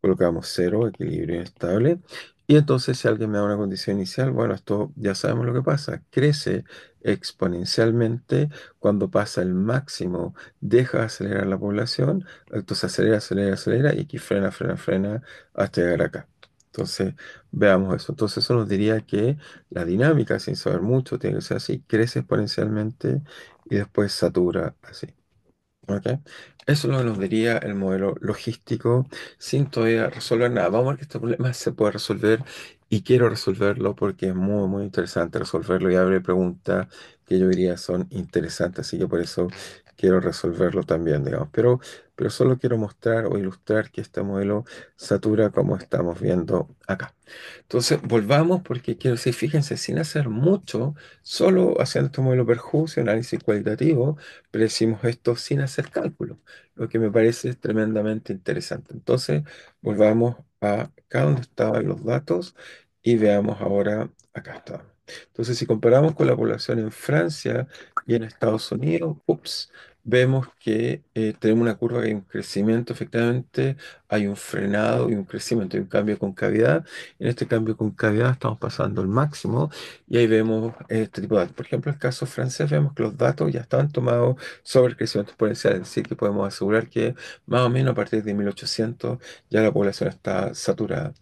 Colocamos cero equilibrio inestable. Y entonces si alguien me da una condición inicial, bueno, esto ya sabemos lo que pasa. Crece exponencialmente cuando pasa el máximo, deja de acelerar la población, entonces acelera, acelera, acelera y aquí frena, frena, frena hasta llegar acá. Entonces, veamos eso. Entonces eso nos diría que la dinámica, sin saber mucho, tiene que ser así, crece exponencialmente y después satura así. ¿Ok? Eso es lo que nos diría el modelo logístico sin todavía resolver nada. Vamos a ver que este problema se puede resolver y quiero resolverlo porque es muy, muy interesante resolverlo y abre preguntas que yo diría son interesantes, así que por eso quiero resolverlo también, digamos. Pero solo quiero mostrar o ilustrar que este modelo satura como estamos viendo acá. Entonces, volvamos porque quiero decir, fíjense, sin hacer mucho, solo haciendo este modelo perjuncio, análisis cualitativo, pero decimos esto sin hacer cálculo, lo que me parece tremendamente interesante. Entonces, volvamos a acá donde estaban los datos y veamos ahora, acá está. Entonces, si comparamos con la población en Francia y en Estados Unidos, ups, vemos que tenemos una curva que hay un crecimiento, efectivamente, hay un frenado y un crecimiento, hay un cambio de concavidad. En este cambio de concavidad estamos pasando el máximo y ahí vemos este tipo de datos. Por ejemplo, en el caso francés vemos que los datos ya estaban tomados sobre el crecimiento exponencial, es decir, que podemos asegurar que más o menos a partir de 1800 ya la población está saturada.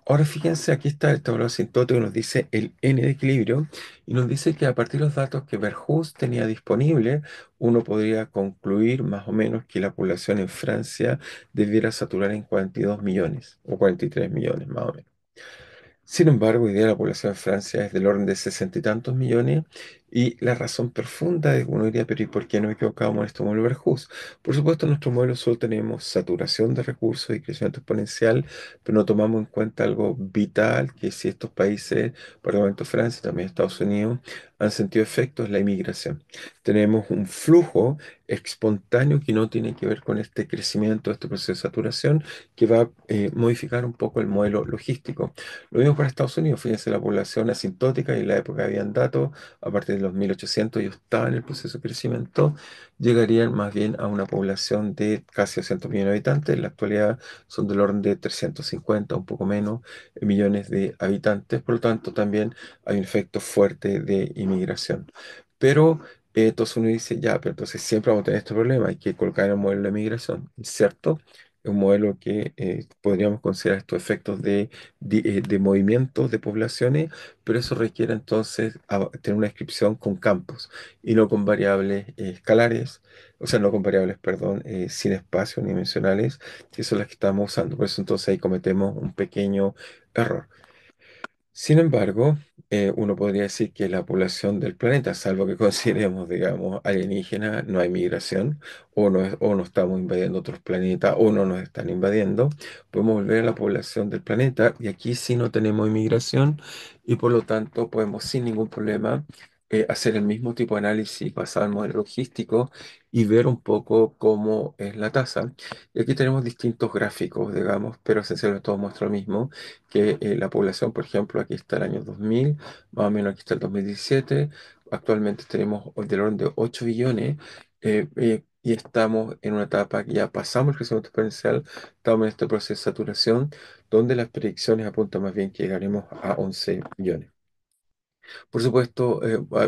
Ahora fíjense, aquí está el tablero asintótico que nos dice el n de equilibrio y nos dice que a partir de los datos que Verhulst tenía disponible, uno podría concluir más o menos que la población en Francia debiera saturar en 42 millones o 43 millones más o menos. Sin embargo, hoy día la población de Francia es del orden de 60 y tantos millones y la razón profunda de uno diría, pero ¿y por qué nos equivocamos en este modelo Verhulst? Por supuesto, en nuestro modelo solo tenemos saturación de recursos y crecimiento exponencial, pero no tomamos en cuenta algo vital, que si estos países, particularmente Francia y también Estados Unidos, han sentido efectos, la inmigración. Tenemos un flujo espontáneo que no tiene que ver con este crecimiento, este proceso de saturación, que va a modificar un poco el modelo logístico. Lo mismo para Estados Unidos, fíjense la población asintótica y en la época habían datos a partir de los 1800 yo estaba en el proceso de crecimiento, llegarían más bien a una población de casi 200 millones de habitantes. En la actualidad son del orden de 350, un poco menos, millones de habitantes. Por lo tanto, también hay un efecto fuerte de inmigración. Pero entonces uno dice, ya, pero entonces siempre vamos a tener este problema, hay que colocar en el modelo de migración, ¿es cierto? Es un modelo que podríamos considerar estos efectos de movimientos de poblaciones, pero eso requiere entonces tener una descripción con campos y no con variables escalares, o sea, no con variables, perdón, sin espacios ni dimensionales, que son las que estamos usando. Por eso entonces ahí cometemos un pequeño error. Sin embargo, uno podría decir que la población del planeta, salvo que consideremos, digamos, alienígena, no hay migración, o no estamos invadiendo otros planetas, o no nos están invadiendo, podemos volver a la población del planeta, y aquí sí no tenemos inmigración, y por lo tanto podemos sin ningún problema hacer el mismo tipo de análisis basado en modelo logístico y ver un poco cómo es la tasa. Y aquí tenemos distintos gráficos, digamos, pero esencialmente todo muestra lo mismo que la población, por ejemplo, aquí está el año 2000, más o menos aquí está el 2017, actualmente tenemos del orden de 8 billones y estamos en una etapa que ya pasamos el crecimiento exponencial, estamos en este proceso de saturación, donde las predicciones apuntan más bien que llegaremos a 11 billones. Por supuesto,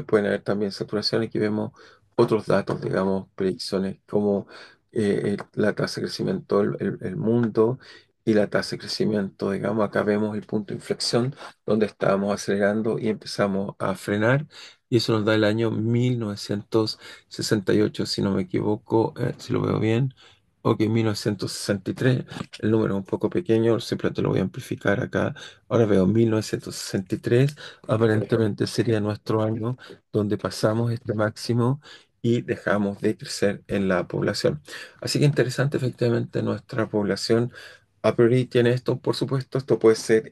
pueden haber también saturaciones. Aquí vemos otros datos, digamos, predicciones como la tasa de crecimiento del mundo y la tasa de crecimiento, digamos, acá vemos el punto de inflexión donde estábamos acelerando y empezamos a frenar. Y eso nos da el año 1968, si no me equivoco, si lo veo bien. Ok, 1963, el número es un poco pequeño, simplemente lo voy a amplificar acá. Ahora veo 1963. Aparentemente sería nuestro año donde pasamos este máximo y dejamos de crecer en la población. Así que interesante, efectivamente, nuestra población a priori tiene esto, por supuesto, esto puede ser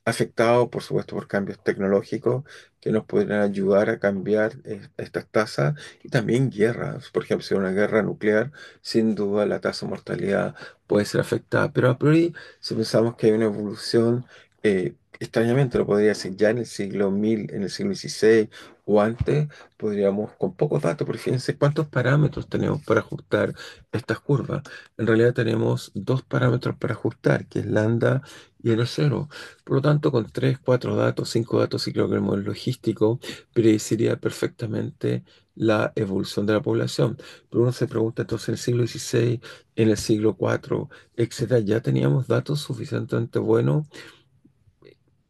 afectado, por supuesto, por cambios tecnológicos que nos podrían ayudar a cambiar estas tasas y también guerras. Por ejemplo, si hay una guerra nuclear, sin duda la tasa de mortalidad puede ser afectada, pero a priori, si pensamos que hay una evolución extrañamente, lo podría decir ya en el siglo 1000, en el siglo XVI o antes, podríamos, con pocos datos, porque fíjense cuántos parámetros tenemos para ajustar estas curvas. En realidad tenemos dos parámetros para ajustar, que es lambda y el cero. Por lo tanto, con tres, cuatro datos, cinco datos, sí creo que el modelo logístico predeciría perfectamente la evolución de la población. Pero uno se pregunta entonces en el siglo XVI, en el siglo IV, etcétera, ya teníamos datos suficientemente buenos.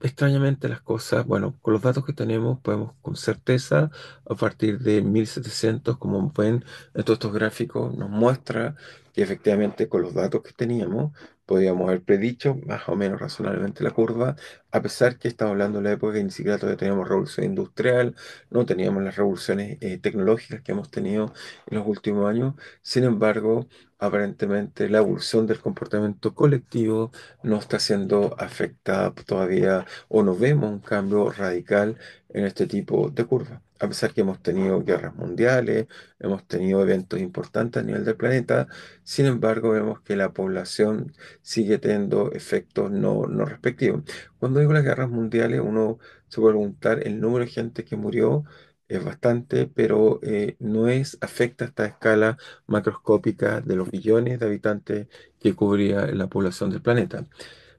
Extrañamente las cosas, bueno, con los datos que tenemos podemos con certeza a partir de 1700, como ven en todos estos gráficos, nos muestra que efectivamente con los datos que teníamos podíamos haber predicho más o menos razonablemente la curva, a pesar que estamos hablando de la época que ni siquiera todavía teníamos revolución industrial, no teníamos las revoluciones tecnológicas que hemos tenido en los últimos años. Sin embargo, aparentemente la evolución del comportamiento colectivo no está siendo afectada todavía o no vemos un cambio radical en este tipo de curva. A pesar que hemos tenido guerras mundiales, hemos tenido eventos importantes a nivel del planeta, sin embargo vemos que la población sigue teniendo efectos no respectivos. Cuando digo las guerras mundiales, uno se puede preguntar el número de gente que murió. Es bastante, pero no es, afecta a esta escala macroscópica de los billones de habitantes que cubría la población del planeta.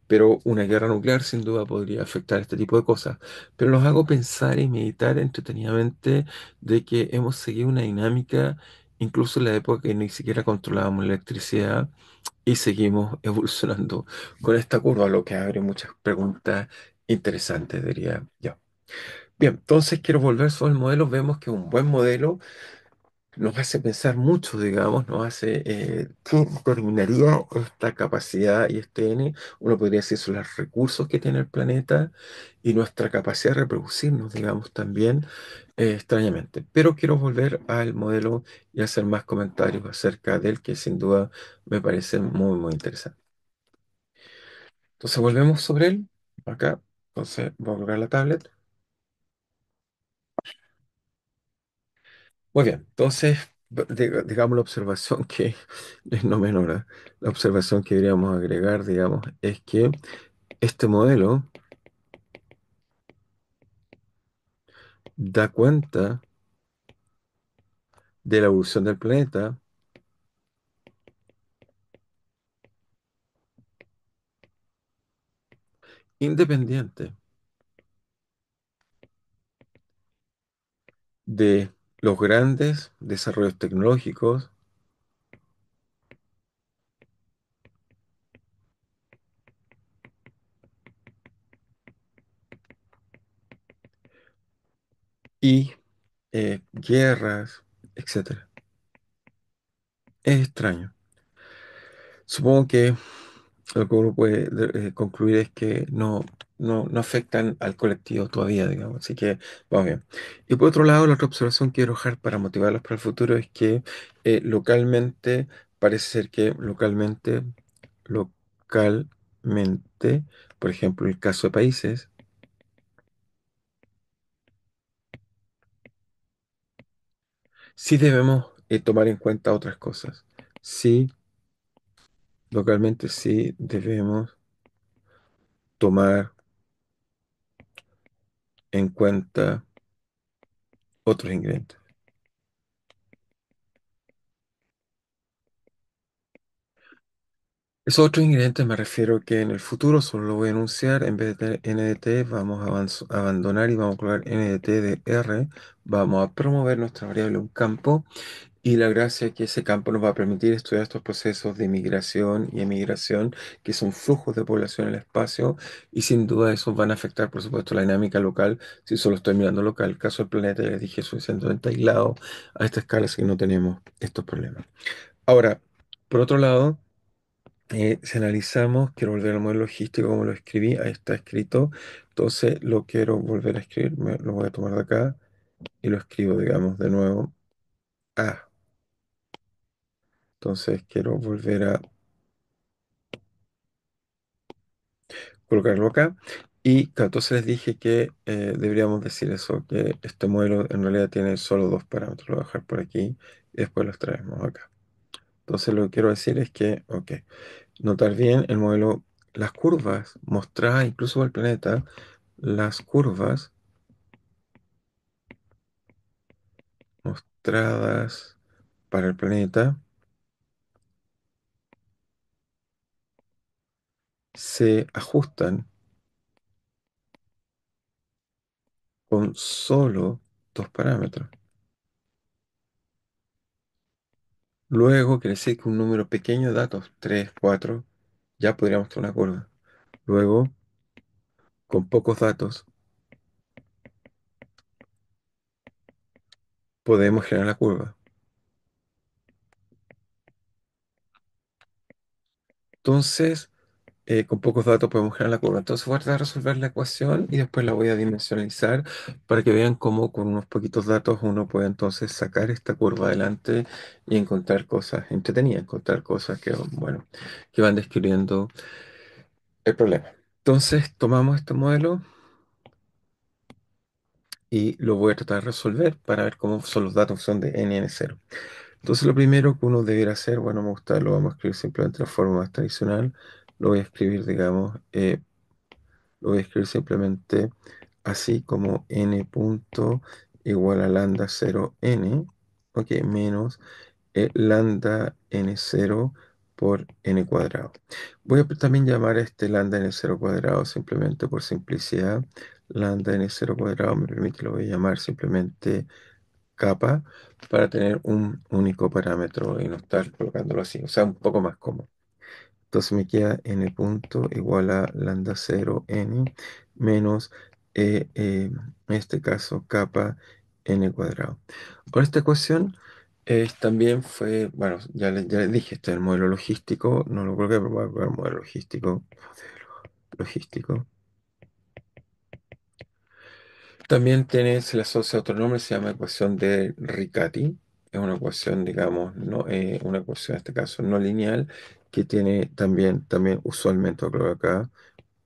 Pero una guerra nuclear sin duda podría afectar este tipo de cosas. Pero los hago pensar y meditar entretenidamente de que hemos seguido una dinámica, incluso en la época que ni siquiera controlábamos la electricidad, y seguimos evolucionando con esta curva, lo que abre muchas preguntas interesantes, diría yo. Bien, entonces quiero volver sobre el modelo. Vemos que es un buen modelo nos hace pensar mucho, digamos, nos hace, ¿qué terminaría esta capacidad y este N? Uno podría decir son los recursos que tiene el planeta y nuestra capacidad de reproducirnos, digamos, también, extrañamente. Pero quiero volver al modelo y hacer más comentarios acerca del que sin duda me parece muy interesante. Entonces volvemos sobre él, acá, entonces voy a colocar la tablet. Muy bien, entonces, digamos la observación que es no menor, ¿eh? La observación que deberíamos agregar, digamos, es que este modelo da cuenta de la evolución del planeta independiente de los grandes desarrollos tecnológicos y guerras, etcétera. Es extraño. Supongo que lo que uno puede concluir es que no afectan al colectivo todavía, digamos. Así que vamos bien. Y por otro lado, la otra observación que quiero dejar para motivarlos para el futuro es que localmente, parece ser que localmente, por ejemplo, en el caso de países, sí debemos tomar en cuenta otras cosas. Sí, localmente sí debemos tomar en cuenta otros ingredientes. Esos otros ingredientes me refiero que en el futuro solo lo voy a enunciar, en vez de tener NDT vamos a abandonar y vamos a colocar NDT de R, vamos a promover nuestra variable en un campo y la gracia es que ese campo nos va a permitir estudiar estos procesos de migración y emigración, que son flujos de población en el espacio y sin duda esos van a afectar por supuesto la dinámica local si solo estoy mirando local. El caso del planeta, ya les dije, es suficientemente aislado a esta escala, así que no tenemos estos problemas. Ahora, por otro lado, si analizamos, quiero volver al modelo logístico como lo escribí, ahí está escrito, entonces lo quiero volver a escribir, lo voy a tomar de acá y lo escribo, digamos, de nuevo. Ah, entonces quiero volver a colocarlo acá. Y claro, entonces les dije que deberíamos decir eso, que este modelo en realidad tiene solo dos parámetros, lo voy a dejar por aquí y después los traemos acá. Entonces lo que quiero decir es que, ok, notar bien el modelo, las curvas mostradas incluso por el planeta, las curvas mostradas para el planeta se ajustan con solo dos parámetros. Luego quiere decir que un número pequeño de datos, 3 4 ya podríamos tener una curva. Luego, con pocos datos, podemos generar la curva. Entonces, con pocos datos podemos generar la curva. Entonces voy a tratar de resolver la ecuación y después la voy a dimensionalizar para que vean cómo con unos poquitos datos uno puede entonces sacar esta curva adelante y encontrar cosas entretenidas, encontrar cosas que, bueno, que van describiendo el problema. Entonces tomamos este modelo y lo voy a tratar de resolver para ver cómo son los datos son de n n cero. Entonces lo primero que uno debiera hacer, bueno, me gusta, lo vamos a escribir simplemente de la forma más tradicional, lo voy a escribir, digamos, lo voy a escribir simplemente así como n punto igual a lambda cero n, ok, menos lambda n cero por n cuadrado. Voy a también llamar a este lambda n cero cuadrado simplemente por simplicidad. Lambda n cero cuadrado me permite, lo voy a llamar simplemente capa para tener un único parámetro y no estar colocándolo así, o sea, un poco más cómodo. Entonces me queda n punto igual a lambda cero n menos, en este caso, capa n cuadrado. Ahora esta ecuación también fue, bueno, ya les dije, este es el modelo logístico, no lo coloqué, pero voy a colocar modelo logístico, logístico. También tiene, se le asocia a otro nombre, se llama ecuación de Riccati. Es una ecuación, digamos, no, una ecuación en este caso no lineal, que tiene también usualmente, lo creo acá,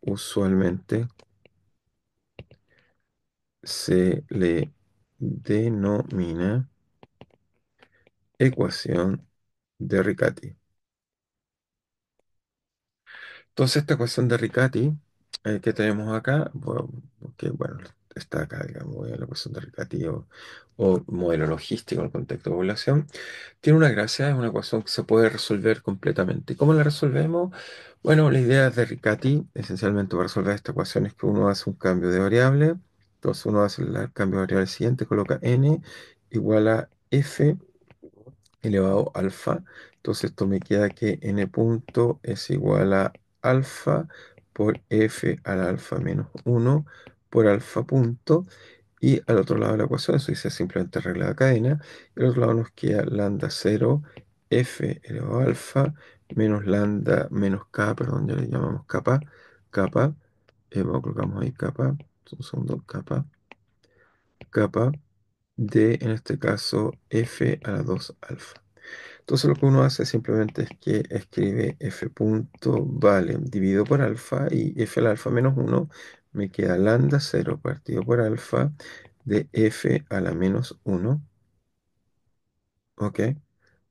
usualmente se le denomina ecuación de Riccati. Entonces, esta ecuación de Riccati que tenemos acá, bueno, que bueno, está acá, digamos, en la ecuación de Riccati o modelo logístico en el contexto de población, tiene una gracia, es una ecuación que se puede resolver completamente. ¿Y cómo la resolvemos? Bueno, la idea de Riccati, esencialmente para resolver esta ecuación, es que uno hace un cambio de variable, entonces uno hace el cambio de variable siguiente, coloca n igual a f elevado a alfa. Entonces esto me queda que n punto es igual a alfa por f al alfa menos uno por alfa punto. Y al otro lado de la ecuación, eso dice simplemente regla de cadena. Y al otro lado nos queda lambda cero f elevado a alfa menos lambda menos k, perdón, ya le llamamos kappa, kappa, colocamos ahí kappa, un segundo, kappa, kappa de, en este caso, f a la 2 alfa. Entonces lo que uno hace simplemente es que escribe f punto vale dividido por alfa y f al alfa menos uno me queda lambda cero partido por alfa de f a la menos uno, ¿ok?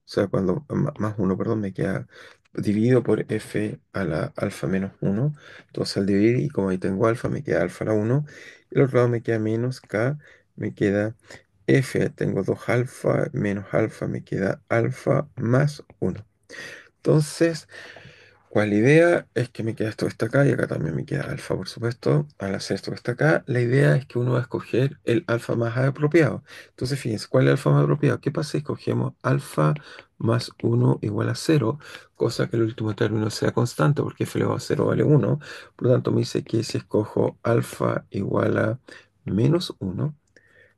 O sea, cuando más uno, perdón, me queda dividido por f a la alfa menos uno. Entonces al dividir, y como ahí tengo alfa, me queda alfa a la uno. Y al otro lado me queda menos k, me queda f, tengo 2 alfa, menos alfa, me queda alfa más uno. Entonces, ¿cuál idea? Es que me queda esto que está acá y acá también me queda alfa, por supuesto. Al hacer esto que está acá, la idea es que uno va a escoger el alfa más apropiado. Entonces, fíjense, ¿cuál es el alfa más apropiado? ¿Qué pasa si escogemos alfa más uno igual a cero? Cosa que el último término sea constante, porque f elevado a cero vale uno. Por lo tanto, me dice que si escojo alfa igual a menos uno,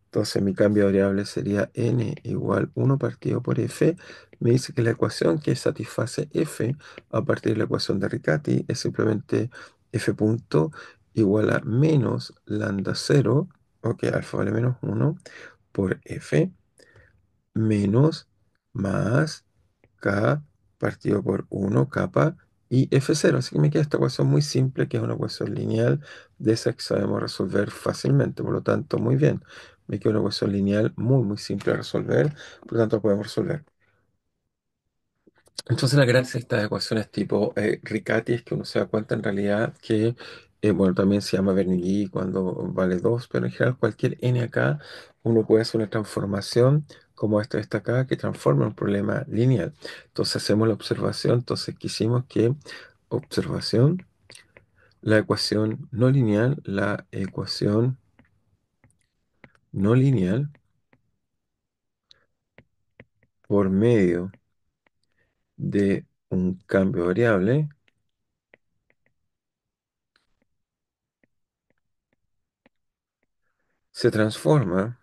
entonces mi cambio de variable sería n igual uno partido por f. Me dice que la ecuación que satisface f a partir de la ecuación de Riccati es simplemente f punto igual a menos lambda cero, ok, alfa vale menos uno, por f menos más k partido por uno kappa y f0. Así que me queda esta ecuación muy simple, que es una ecuación lineal de esa que sabemos resolver fácilmente. Por lo tanto, muy bien. Me queda una ecuación lineal muy, muy simple de resolver. Por lo tanto, podemos resolver. Entonces la gracia de estas ecuaciones tipo Riccati es que uno se da cuenta en realidad que, bueno, también se llama Bernoulli cuando vale 2, pero en general cualquier n acá, uno puede hacer una transformación como esta está acá, que transforma un problema lineal. Entonces hacemos la observación, entonces quisimos que, observación, la ecuación no lineal por medio de un cambio variable se transforma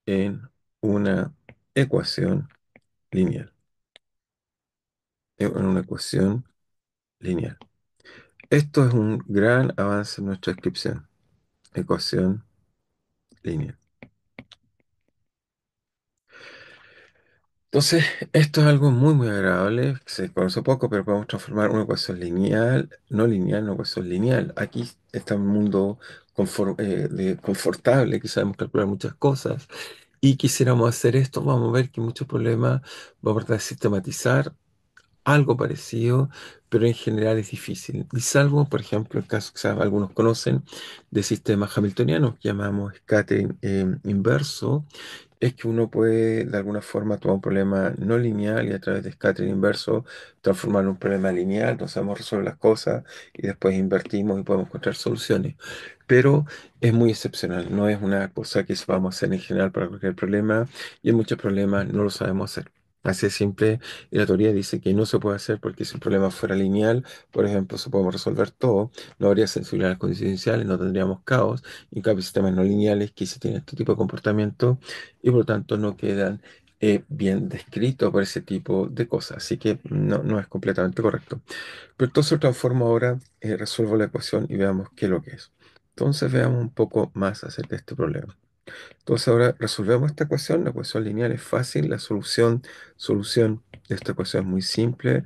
en una ecuación lineal, en una ecuación lineal. Esto es un gran avance en nuestra descripción. Ecuación lineal. Entonces, esto es algo muy, muy agradable, que se conoce poco, pero podemos transformar una ecuación lineal, no lineal, en una ecuación lineal. Aquí está un mundo confortable, que sabemos calcular muchas cosas, y quisiéramos hacer esto, vamos a ver que muchos problemas vamos a tratar de sistematizar algo parecido, pero en general es difícil. Y salvo, por ejemplo, el caso que algunos conocen de sistemas hamiltonianos que llamamos scattering inverso, es que uno puede de alguna forma tomar un problema no lineal y a través de scattering inverso transformarlo en un problema lineal, entonces sabemos resolver las cosas y después invertimos y podemos encontrar soluciones. Pero es muy excepcional, no es una cosa que vamos a hacer en general para cualquier problema y en muchos problemas no lo sabemos hacer. Así es simple, y la teoría dice que no se puede hacer porque si el problema fuera lineal, por ejemplo, se podemos resolver todo, no habría sensibilidad a las condiciones iniciales, no tendríamos caos. En cambio, sistemas no lineales que sí tienen este tipo de comportamiento y por lo tanto no quedan bien descritos por ese tipo de cosas. Así que no, no es completamente correcto. Pero entonces de otra forma ahora resuelvo la ecuación y veamos qué es lo que es. Entonces veamos un poco más acerca de este problema. Entonces ahora resolvemos esta ecuación. La ecuación lineal es fácil. La solución de esta ecuación es muy simple.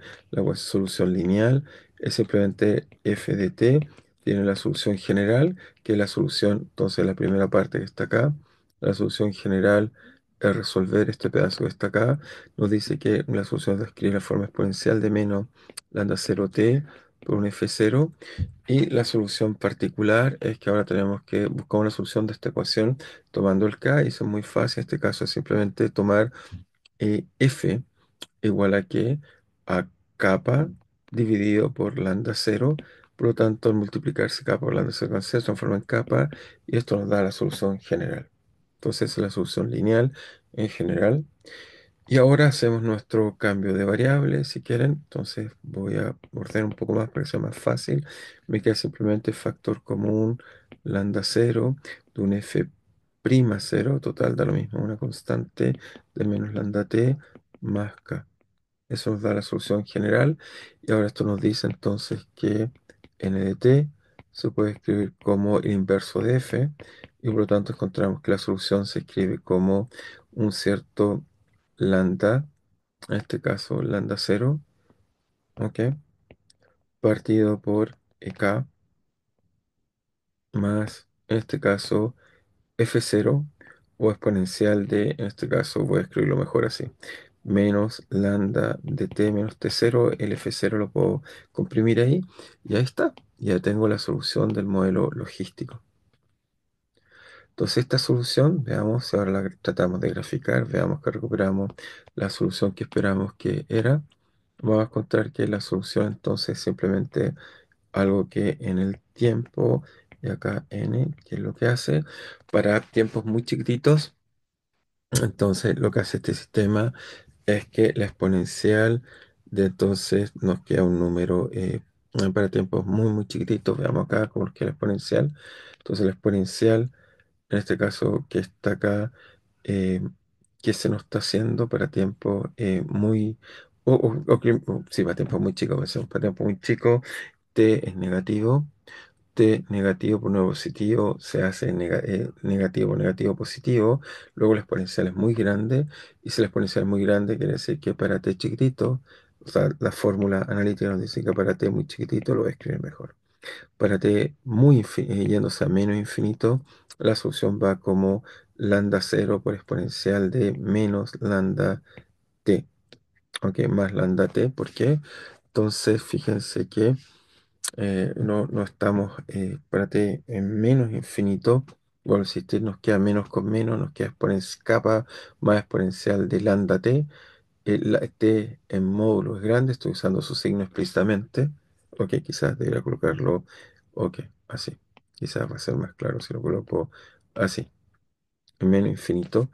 Solución lineal es simplemente f de t. Tiene la solución general, que es la solución, entonces la primera parte que está acá. La solución general es resolver este pedazo que está acá. Nos dice que la solución es escribir la forma exponencial de menos lambda cero t por un F0. Y la solución particular es que ahora tenemos que buscar una solución de esta ecuación tomando el K, y eso es muy fácil. En este caso es simplemente tomar F igual a que a kappa dividido por lambda cero. Por lo tanto, al multiplicarse kappa por lambda cero con c, se transforma en kappa, y esto nos da la solución general. Entonces, esa es la solución lineal en general. Y ahora hacemos nuestro cambio de variable, si quieren. Entonces voy a ordenar un poco más para que sea más fácil. Me queda simplemente factor común lambda cero de un f prima cero, total da lo mismo, una constante de menos lambda t más k. Eso nos da la solución general. Y ahora esto nos dice entonces que n de t se puede escribir como el inverso de f, y por lo tanto encontramos que la solución se escribe como un cierto lambda, en este caso lambda cero, ¿ok? Partido por k más, en este caso, f0, o exponencial de, en este caso voy a escribirlo mejor así, menos lambda de t menos t0. El f0 lo puedo comprimir ahí, y ahí está. Ya tengo la solución del modelo logístico. Entonces esta solución, veamos si ahora la tratamos de graficar, veamos que recuperamos la solución que esperamos que era. Vamos a encontrar que la solución entonces es simplemente algo que en el tiempo, y acá n, que es lo que hace, para tiempos muy chiquititos. Entonces lo que hace este sistema es que la exponencial de entonces nos queda un número para tiempos muy muy chiquititos. Veamos acá cómo queda la exponencial. Entonces la exponencial, en este caso que está acá, eh, que se nos está haciendo para tiempo muy, sí, para tiempo muy chico, para tiempo muy chico, t es negativo. T negativo por nuevo positivo se hace negativo por negativo positivo. Luego la exponencial es muy grande, y si la exponencial es muy grande quiere decir que para t chiquitito, o sea, la fórmula analítica nos dice que para t muy chiquitito lo voy a escribir mejor. Para t muy yéndose a menos infinito, la solución va como lambda cero por exponencial de menos lambda t, ok, más lambda t. ¿Por qué? Entonces, fíjense que no estamos, para t en menos infinito, bueno, si t nos queda menos con menos, nos queda capa más exponencial de lambda t. T en módulo es grande, estoy usando su signo explícitamente. Ok, quizás debería colocarlo, ok, así. Quizás va a ser más claro si lo coloco así, en menos infinito.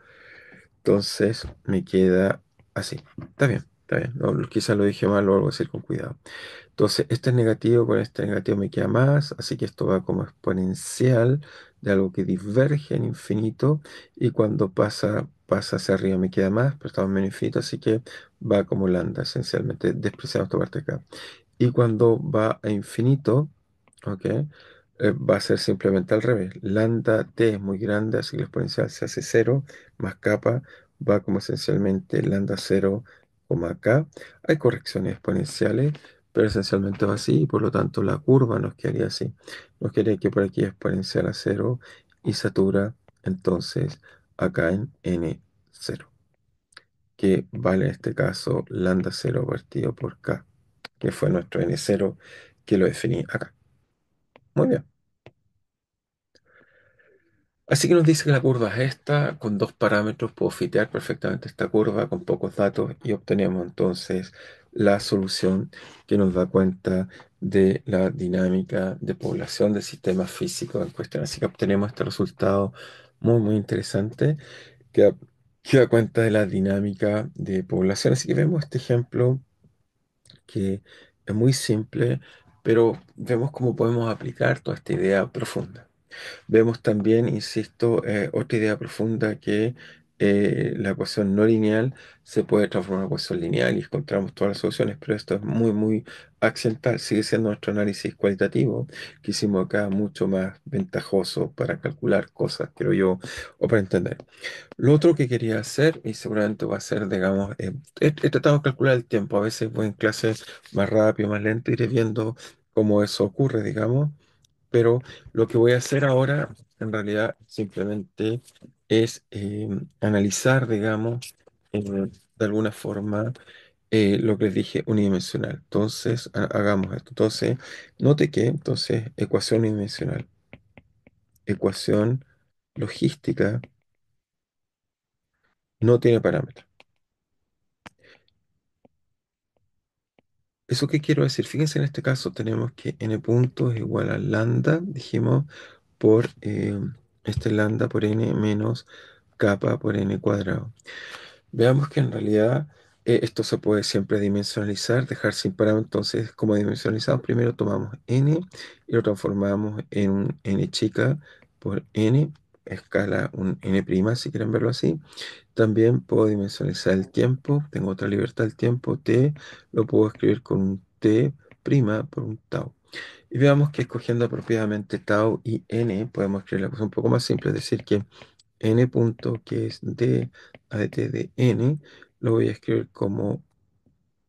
Entonces me queda así. Está bien, está bien. No, quizás lo dije mal, lo voy a decir con cuidado. Entonces, este es negativo, con este negativo me queda más, así que esto va como exponencial de algo que diverge en infinito, y cuando pasa hacia arriba me queda más, pero estamos en menos infinito, así que va como lambda, esencialmente, despreciamos esta parte de acá. Y cuando va a infinito, ¿ok? Va a ser simplemente al revés. Lambda t es muy grande, así que la exponencial se hace cero, más kappa va como esencialmente lambda cero, k. Hay correcciones exponenciales, pero esencialmente va así, y por lo tanto la curva nos quedaría así. Nos quedaría que por aquí es exponencial a cero, y satura entonces acá en n0, que vale en este caso lambda cero partido por k, que fue nuestro n0 que lo definí acá. Muy bien. Así que nos dice que la curva es esta. Con dos parámetros puedo fitear perfectamente esta curva con pocos datos, y obtenemos entonces la solución que nos da cuenta de la dinámica de población del sistema físico en cuestión. Así que obtenemos este resultado muy muy interesante, que que da cuenta de la dinámica de población. Así que vemos este ejemplo que es muy simple, pero vemos cómo podemos aplicar toda esta idea profunda. Vemos también, insisto, otra idea profunda, que la ecuación no lineal se puede transformar en ecuación lineal y encontramos todas las soluciones, pero esto es muy, muy accidental. Sigue siendo nuestro análisis cualitativo que hicimos acá mucho más ventajoso para calcular cosas, creo yo, o para entender. Lo otro que quería hacer, y seguramente va a ser, digamos, he tratado de calcular el tiempo. A veces voy en clases más rápido, más lento, iré viendo cómo eso ocurre, digamos. Pero lo que voy a hacer ahora, en realidad, simplemente es analizar, digamos, de alguna forma, lo que les dije, unidimensional. Entonces, hagamos esto. Entonces, note que, entonces, ecuación unidimensional, ecuación logística no tiene parámetro. ¿Eso qué quiero decir? Fíjense, en este caso tenemos que n punto es igual a lambda, dijimos, por este lambda por n menos kappa por n cuadrado. Veamos que en realidad esto se puede siempre dimensionalizar, dejar sin parámetro. Entonces, como dimensionalizamos, primero tomamos n y lo transformamos en un n chica por n, escala un n prima, si quieren verlo así. También puedo dimensionalizar el tiempo, tengo otra libertad del tiempo, t, lo puedo escribir con un t prima por un tau. Y veamos que escogiendo apropiadamente tau y n, podemos escribir la cosa un poco más simple, es decir, que n punto, que es d a de t de n, lo voy a escribir como,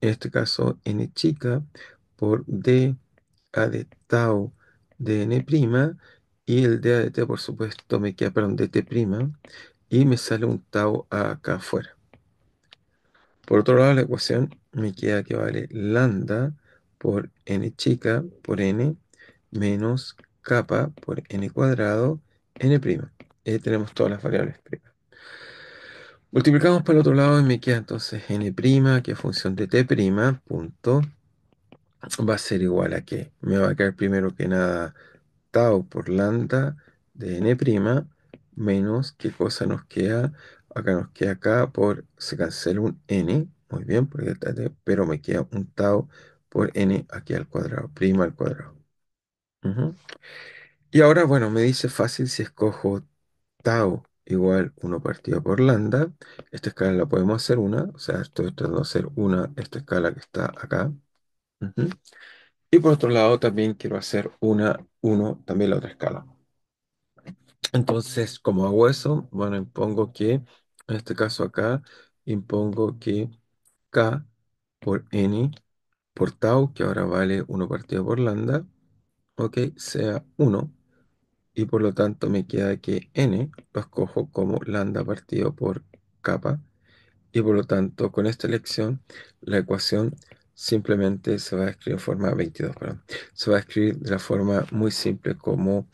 en este caso, n chica por d a de tau de n prima, y el d a de t, por supuesto, me queda, perdón, de t prima, y me sale un tau acá afuera. Por otro lado, la ecuación me queda que vale lambda por n chica por n menos kappa por n cuadrado n prima. Tenemos todas las variables primas. Multiplicamos para el otro lado y me queda entonces n prima, que es función de t prima, punto, va a ser igual a que me va a quedar primero que nada tau por lambda de n prima menos, ¿qué cosa nos queda? Acá nos queda acá por, se cancela un n, muy bien, porque está pero me queda un tau por n aquí al cuadrado, prima al cuadrado. Ujú. Y ahora, bueno, me dice fácil si escojo tau igual uno partido por lambda. Esta escala la podemos hacer una, o sea, estoy tratando de hacer una, esta escala que está acá. Ujú. Y por otro lado, también quiero hacer una, uno, también la otra escala. Entonces, como hago eso, bueno, impongo que, en este caso acá, impongo que k por n por tau, que ahora vale uno partido por lambda, ok, sea uno. Y por lo tanto me queda que n lo escojo como lambda partido por kappa, y por lo tanto con esta elección la ecuación simplemente se va a escribir en forma 22, perdón, se va a escribir de la forma muy simple como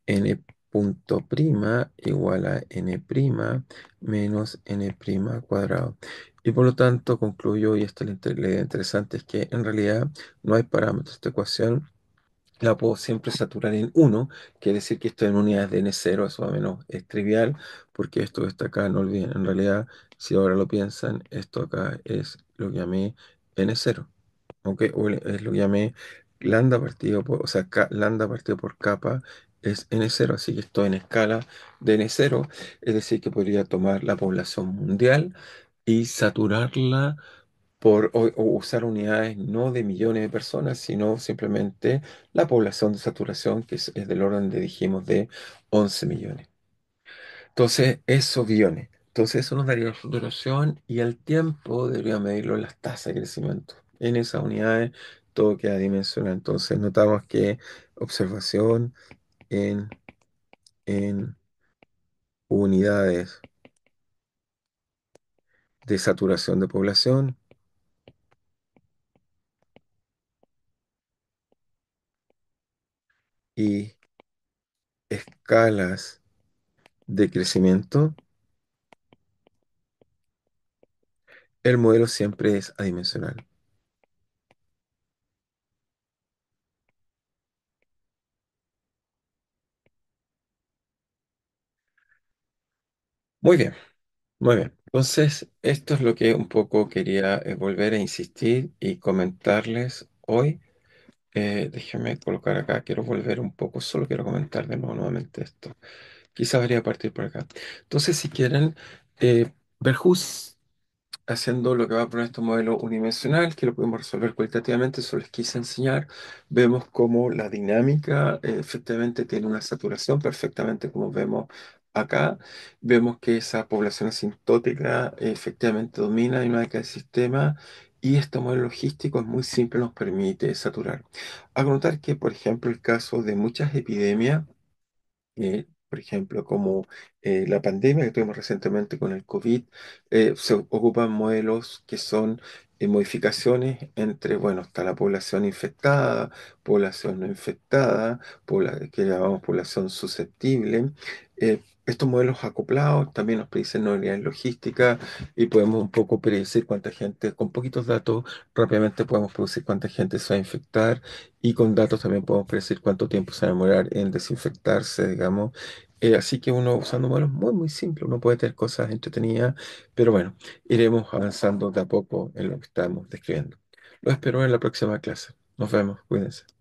n punto prima igual a n prima menos n prima cuadrado. Y por lo tanto concluyo, y esta es la idea interesante, es que en realidad no hay parámetros. Esta ecuación la puedo siempre saturar en uno, quiere decir que esto en unidades de n0, eso a menos es trivial, porque esto que está acá, no olviden, en realidad, si ahora lo piensan, esto acá es lo que llamé n0, ¿ok? O es lo que llamé lambda partido por, o sea, lambda partido por kappa es n0, así que estoy en escala de n0, es decir, que podría tomar la población mundial y saturarla o usar unidades no de millones de personas, sino simplemente la población de saturación, que es del orden de, dijimos, de 11 millones. Entonces, eso billones. Entonces, eso nos daría la saturación, y el tiempo debería medirlo en las tasas de crecimiento. En esas unidades todo queda dimensional. Entonces, notamos que observación en, en unidades de saturación de población y escalas de crecimiento, el modelo siempre es adimensional. Muy bien, muy bien. Entonces, esto es lo que un poco quería volver a insistir y comentarles hoy. Déjenme colocar acá, quiero volver un poco, solo quiero comentar de nuevo nuevamente esto. Quizá debería partir por acá. Entonces, si quieren, Verhus haciendo lo que va a poner este modelo unidimensional, que lo podemos resolver cualitativamente, eso les quise enseñar. Vemos cómo la dinámica efectivamente tiene una saturación, perfectamente como vemos acá. Vemos que esa población asintótica efectivamente domina y no hay que el sistema. Y este modelo logístico es muy simple, nos permite saturar. Hago notar que, por ejemplo, el caso de muchas epidemias, por ejemplo, como la pandemia que tuvimos recientemente con el COVID, se ocupan modelos que son modificaciones entre, bueno, está la población infectada, población no infectada, que llamamos población susceptible. Estos modelos acoplados también nos predicen unidades logísticas y podemos un poco predecir cuánta gente, con poquitos datos, rápidamente podemos producir cuánta gente se va a infectar y con datos también podemos predecir cuánto tiempo se va a demorar en desinfectarse, digamos. Así que uno usando modelos muy, muy simples, uno puede tener cosas entretenidas, pero bueno, iremos avanzando de a poco en lo que estamos describiendo. Los espero en la próxima clase. Nos vemos, cuídense.